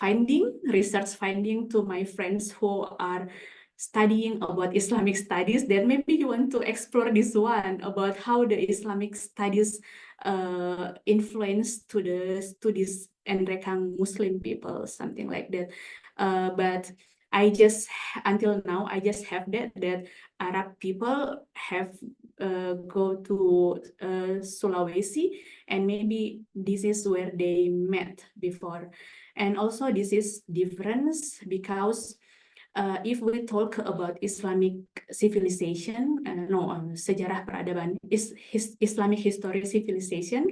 research finding to my friends who are studying about Islamic studies, then maybe you want to explore this one about how the Islamic studies influence to the studies and rekang Muslim people, something like that. But until now, I just have that Arab people have go to Sulawesi, and maybe this is where they met before. And also this is difference because if we talk about Islamic civilization, sejarah peradaban, Islamic history civilization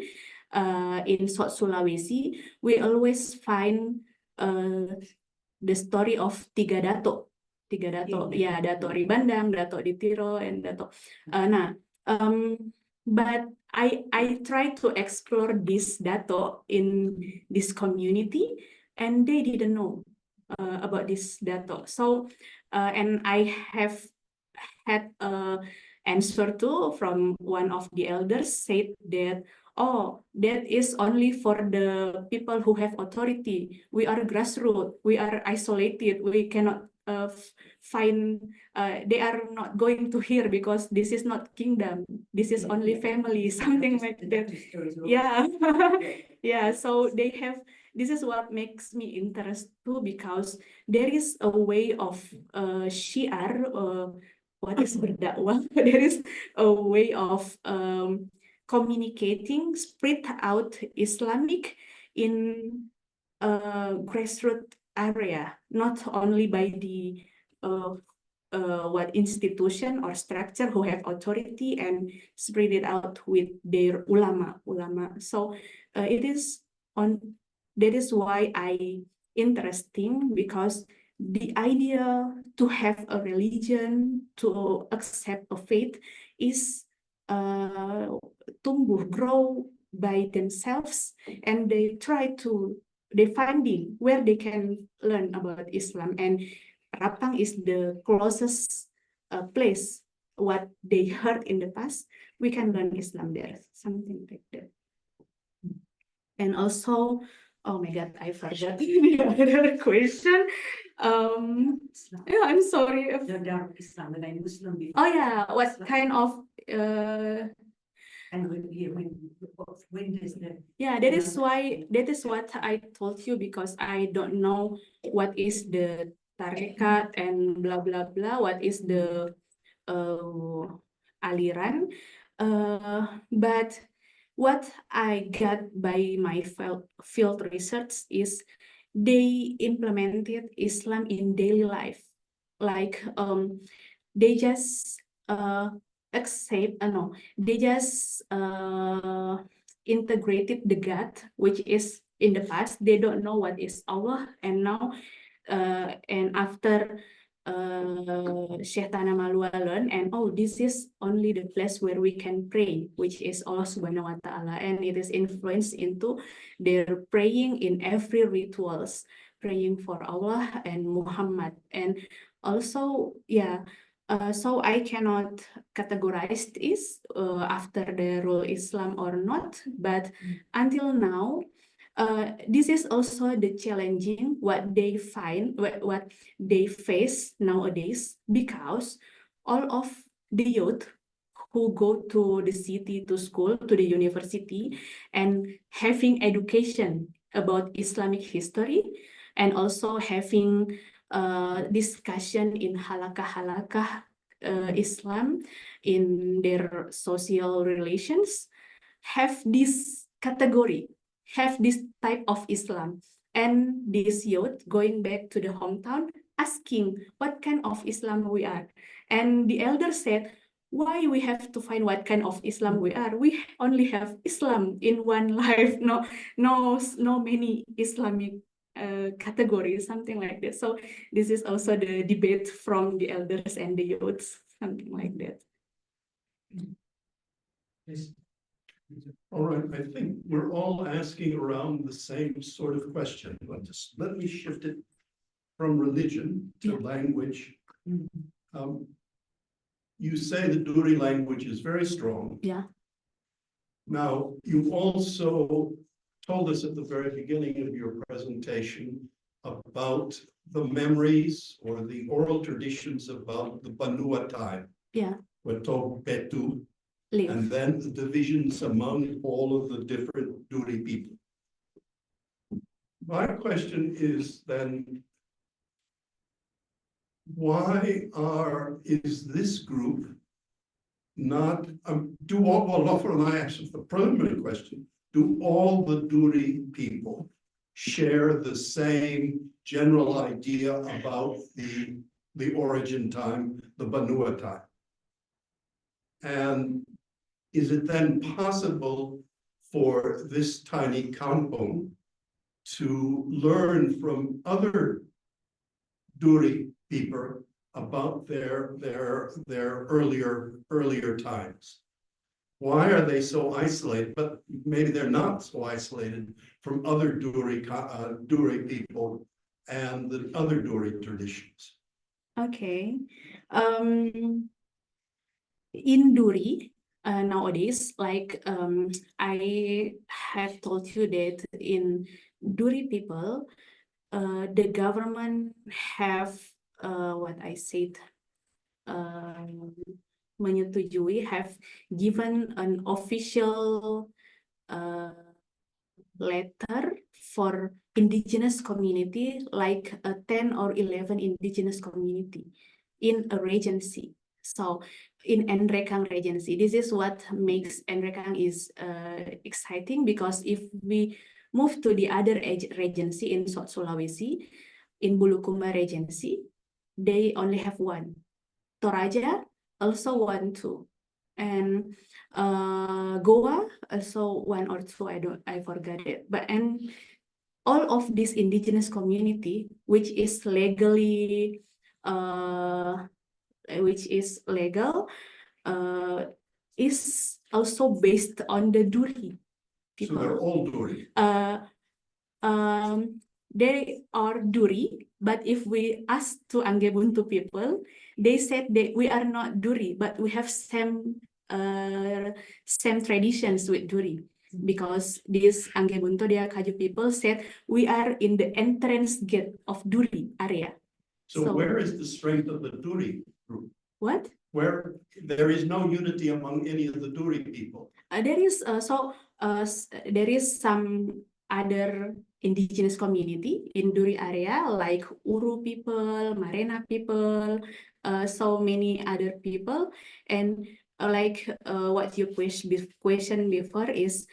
in South Sulawesi, we always find the story of tiga dato. Ya, Dato Ribandang, Dato Ditiro, and Dato. But I try to explore this dato in this community, and they didn't know about this dato. So, and I have had an answer too from one of the elders said that, oh, that is only for the people who have authority. We are grassroots, we are isolated, we cannot find, they are not going to hear because this is not kingdom, this is only family, something like that. Yeah, yeah, so they have, this is what makes me interested too, because there is a way of syiar, what is berdakwah? There is a way of communicating, spread out Islamic in grassroots area, not only by the what institution or structure who have authority and spread it out with their ulama. So it is on, that is why I interesting, because the idea to have a religion, to accept a faith is tumbuh, grow by themselves, and they finding where they can learn about Islam, and Rapang is the closest place what they heard in the past. We can learn Islam there, something like that. And also, oh my God, I forgot the other question. Yeah, I'm sorry. Oh yeah, what kind of and when does that? Yeah, that is what I told you, because I don't know what is the tarekat and blah blah blah, what is the aliran, but what I got by my field research is they implemented Islam in daily life, like they just integrated the God, which is in the past they don't know what is Allah, and now and after Syekh Tanah Malua learn, and oh, this is only the place where we can pray, which is Allah Subhanahu wa Ta'ala, and it is influenced into their praying in every rituals, praying for Allah and Muhammad. And also, yeah, so I cannot categorize this after the rule Islam or not, but until now, this is also the challenging what they find, what they face nowadays, because all of the youth who go to the city, to school, to the university, and having education about Islamic history, and also having discussion in halakah Islam in their social relations, have this category, have this type of Islam, and this youth going back to the hometown asking what kind of Islam we are, and the elder said, why we have to find what kind of Islam we are? We only have Islam in one life, no many Islamic categories, something like that. So this is also the debate from the elders and the youths, something like that. Yes. All right, I think we're all asking around the same sort of question, but just let me shift it from religion to language. You say the Duri language is very strong. Yeah. Now, you also told us at the very beginning of your presentation about the memories or the oral traditions about the Banua time. Yeah. Where Tog Betu, Live. and then the divisions among all of the different Duri people. My question is then, why is this group not, I asked the preliminary question, do all the Duri people share the same general idea about the origin time, the Banua time? And is it then possible for this tiny kampung to learn from other Duri people about their earlier times? Why are they so isolated? But maybe they're not so isolated from other Duri people and the other Duri traditions. Okay. In Duri, nowadays, like I have told you that in Duri people, the government have what I said, menyetujui, have given an official letter for indigenous community, like 10 or 11 indigenous community in a regency. So in Nrekang Regency, this is what makes Nrekang is exciting, because if we move to the other regency in South Sulawesi, in Bulukumba Regency, they only have one. Toraja also one, two. And Goa also one or two, I forgot it. But and all of this indigenous community, which is legally legal, is also based on the Duri people. So they're all Duri. They are Duri, but if we ask to Angge Buntu people, they said that we are not Duri, but we have same traditions with Duri. Because these Angge Buntu Dea Kaju people said we are in the entrance gate of Duri area. So where is the strength of the Duri group? What? Where there is no unity among any of the Duri people. There is there is some other indigenous community in Duri area, like Uru people, Marena people, so many other people. And like what you questioned before is,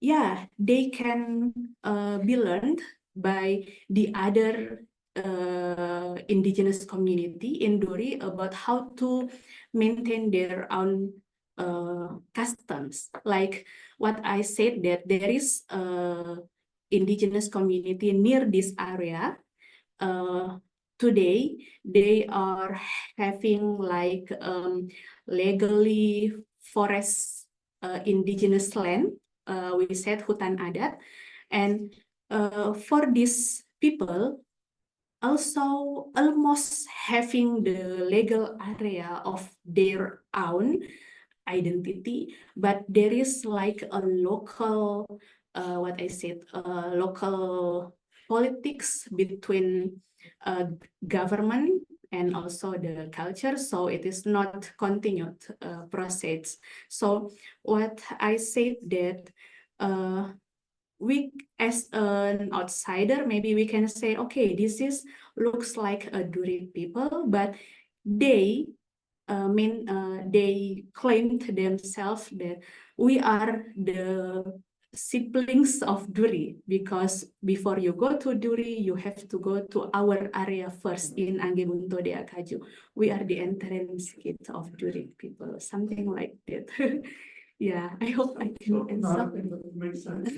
yeah, they can be learned by the other indigenous community in Duri about how to maintain their own customs. Like what I said, that there is indigenous community near this area. Today they are having like legally forest indigenous land, we said hutan adat, and for these people also almost having the legal area of their own identity, but there is like a local what I said, local politics between government and also the culture, so it is not continued process. So what I said that we as an outsider, maybe we can say, okay, this is looks like a Duri people, but they they claimed themselves that we are the siblings of Duri, because before you go to Duri, you have to go to our area first in Angge Buntu Dea Kaju. We are the entrance gate of Duri people, something like that. Yeah, I hope I can answer. That makes sense.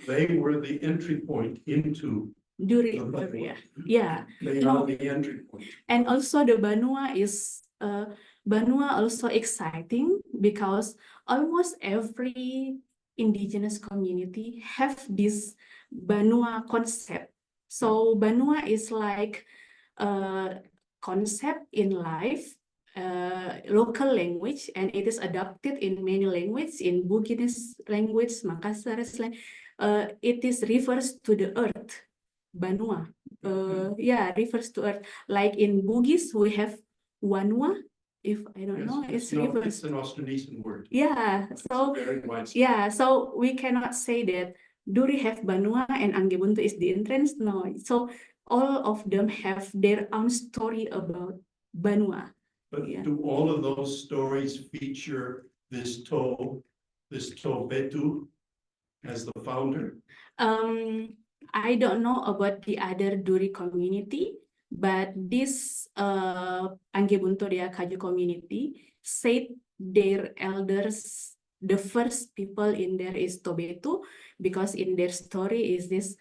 They were the entry point into Duri area. Yeah. They are the entry point. And also the Banua is Banua also exciting, because almost every indigenous community have this Banua concept. So Banua is like a concept in life, local language, and it is adopted in many languages, in Bugis language, Makassar slang. It is refers to the earth, Banua. Yeah, refers to earth. Like in Bugis, we have Wanua. If I don't know, it's It's an Austronesian word. yeah. So Very widespread. yeah, so we cannot say that Duri have Banua and Angge Buntu is the entrance. No, so all of them have their own story about Banua. But Yeah. do all of those stories feature this Betu as the founder? I don't know about the other Duri community, but this Angge Buntu Dea Kaju community said their elders, the first people in there is Tobetu, because in their story is this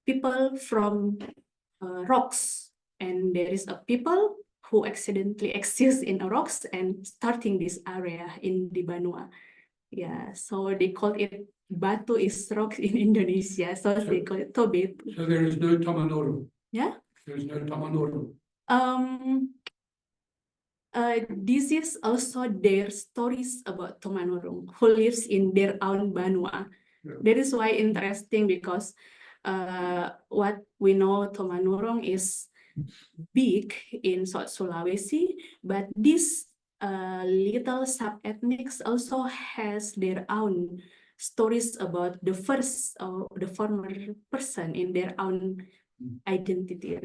people from rocks, and there is a people who accidentally exist in a rocks and starting this area in the Banua. Yeah, so they call it Batu is rock in Indonesia, so they call it Tobetu. So there is no Tomanoru. Yeah. There is no Tomanoru. This is also their stories about Tomanurung, who lives in their own Banua. Yeah. That is why interesting, because what we know Tomanurung is big in South Sulawesi, but this little sub-ethnics also has their own stories about the first or the former person in their own identity,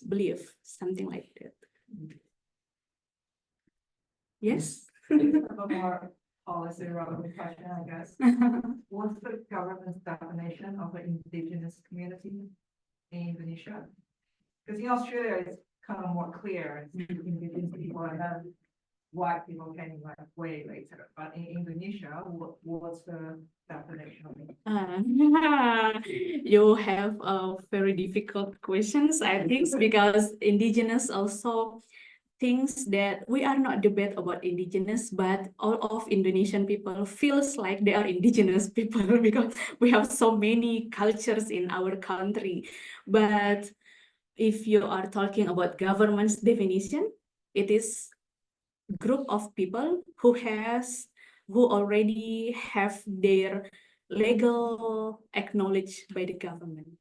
belief, something like that. Yes. A more policy relevant question, I guess. What's the government's definition of an indigenous community in Indonesia? Because in Australia, it's kind of more clear. It's indigenous people, and then white people came like way later. But in Indonesia, what's the definition of it? You have very difficult questions, I think, because indigenous also thinks that we are not debate about indigenous, but all of Indonesian people feels like they are indigenous people because we have so many cultures in our country. But if you are talking about government's definition, it is group of people who already have their legal acknowledged by the government.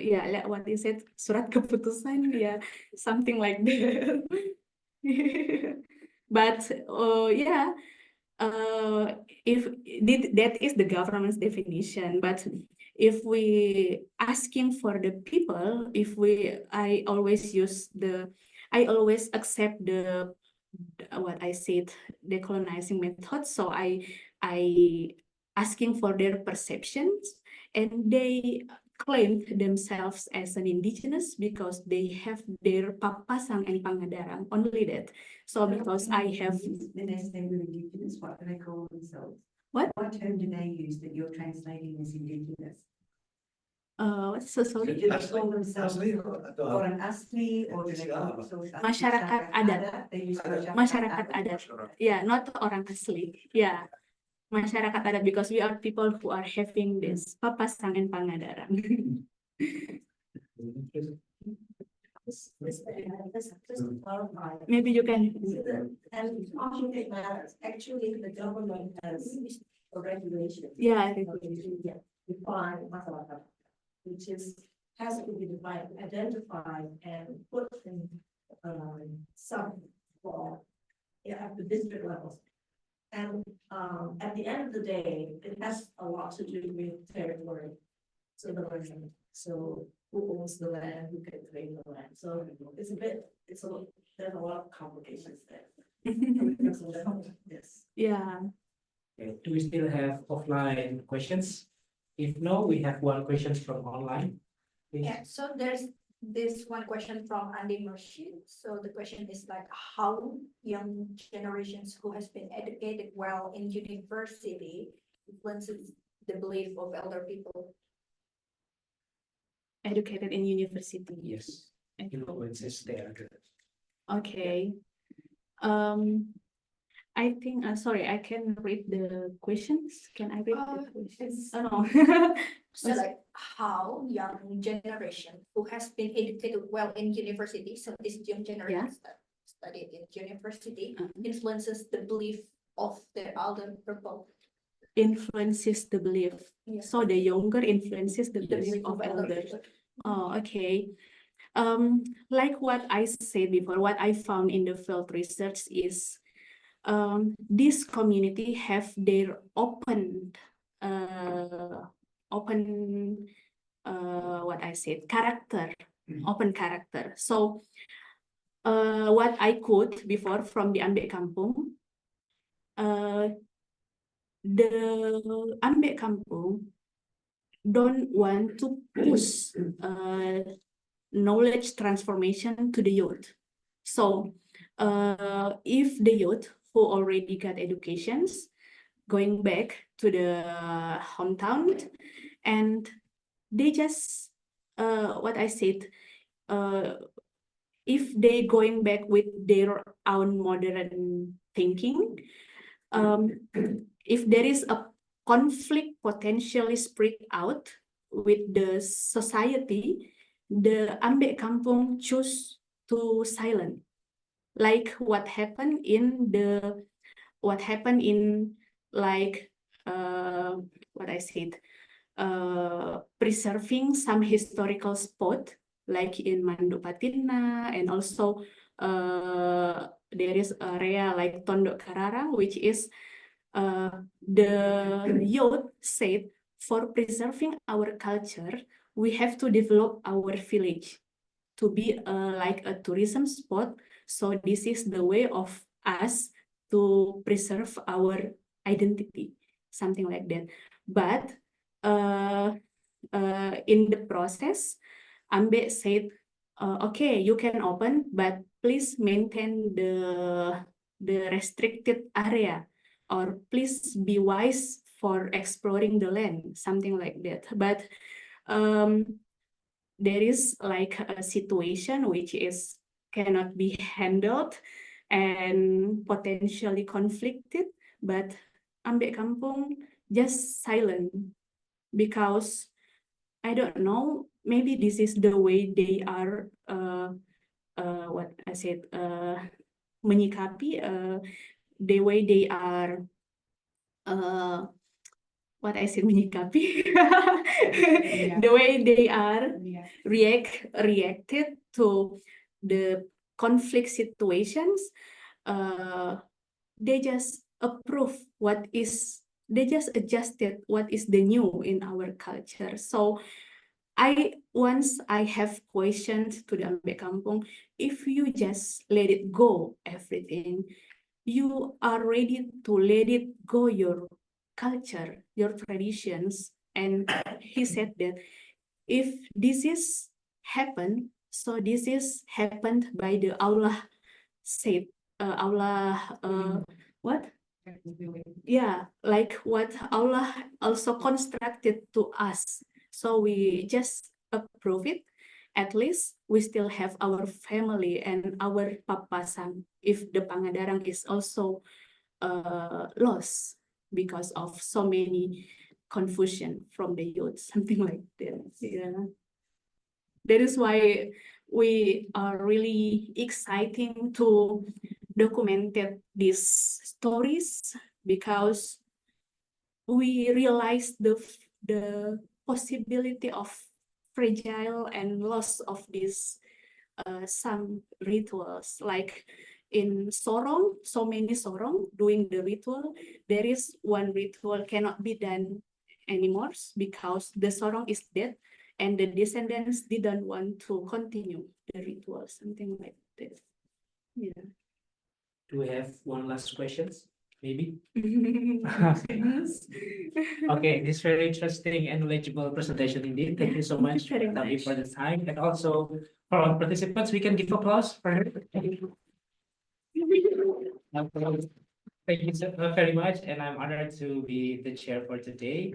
Yeah, like what you said, surat keputusan, yeah, something like that. But yeah, if that is the government's definition, but if we asking for the people, I always accept the what I said, decolonizing method. So I asking for their perceptions, and they claim themselves as an indigenous because they have their Pappasang and Pangngadarang, only that. So because I have... When they say we're indigenous, what do they call themselves? What term do they use that you're translating as indigenous? So sorry. Do they call themselves orang asli, or do they call themselves Masyarakat adat. They use Masyarakat adat. Yeah, not orang asli. Yeah. Masyarakat adat, because we are people who are having this Pappasang and Pangngadarang. Maybe you can. And actually, the government has a regulation. Yeah, Define masyarakat, which has to be defined, identified, and put in some law at the district levels. And at the end of the day, it has a lot to do with territory. So who owns the land, who can claim the land. So there's a lot of complications there. Yes. Yeah. Okay, do we still have offline questions? If no, we have one question from online. Please. Yeah, so there's this one question from Andy Murshi. So the question is like, how young generations who has been educated well in university influences the belief of elder people? Educated in university. Yes. Influences there. Okay. I think, sorry, I can read the questions. Can I read the questions? Oh, no. So like how young generation who has been educated well in university, so this young generation studied in university, influences the belief of the elder people. influences the belief. Yeah. So the younger influences the Yes. belief of elders. Oh, okay. Like what I said before, what I found in the field research is this community have their open what I said, character, open character. So what I quote before from the Ambek Kampung, the Ambek Kampung don't want to push knowledge transformation to the youth. So if the youth who already got educations going back to the hometown and they just what I said, if they going back with their own modern thinking, if there is a conflict potentially spread out with the society, the Ambek Kampung choose to silent, like what happened in like what I said, preserving some historical spot like in Manduk Patina, and also there is area like Tondok Kararang, which is the youth said, for preserving our culture, we have to develop our village to be like a tourism spot. So this is the way of us to preserve our identity, something like that. But in the process, Ambek said, okay, you can open, but please maintain the restricted area, or please be wise for exploring the land, something like that. But there is like a situation which is cannot be handled and potentially conflicted, but Ambek Kampung just silent because I don't know, maybe this is the way they are what I said, menyikapi, the way they are what I said, menyikapi, the way they are reacted to the conflict situations. They just approve what is, they just adjusted what is the new in our culture. So once I have questioned to the Ambek Kampung, if you just let it go, everything, you are ready to let it go your culture, your traditions. And he said that if this is happened, so this is happened by the Allah said, Allah, what? Yeah, like what Allah also constructed to us. So we just approve it. At least we still have our family and our Pappasang, if the Pangngadarang is also lost because of so many confusion from the youth, something like that. Yeah. That is why we are really exciting to document these stories, because we realize the possibility of fragile and loss of these some rituals. Like in Sorong, so many Sorong doing the ritual, there is one ritual cannot be done anymore because the Sorong is dead and the descendants didn't want to continue the ritual, something like this. Yeah. Do we have one last questions? Maybe? Yes. Okay, this very interesting and knowledgeable presentation indeed. Thank you so much, very Tavi, much. for the time, and also for our participants. We can give applause for her. Thank you very much, and I'm honored to be the chair for today.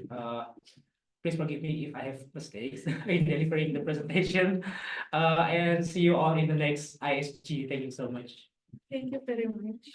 Please forgive me if I have mistakes in delivering the presentation. And see you all in the next ISG. Thank you so much. Thank you very much.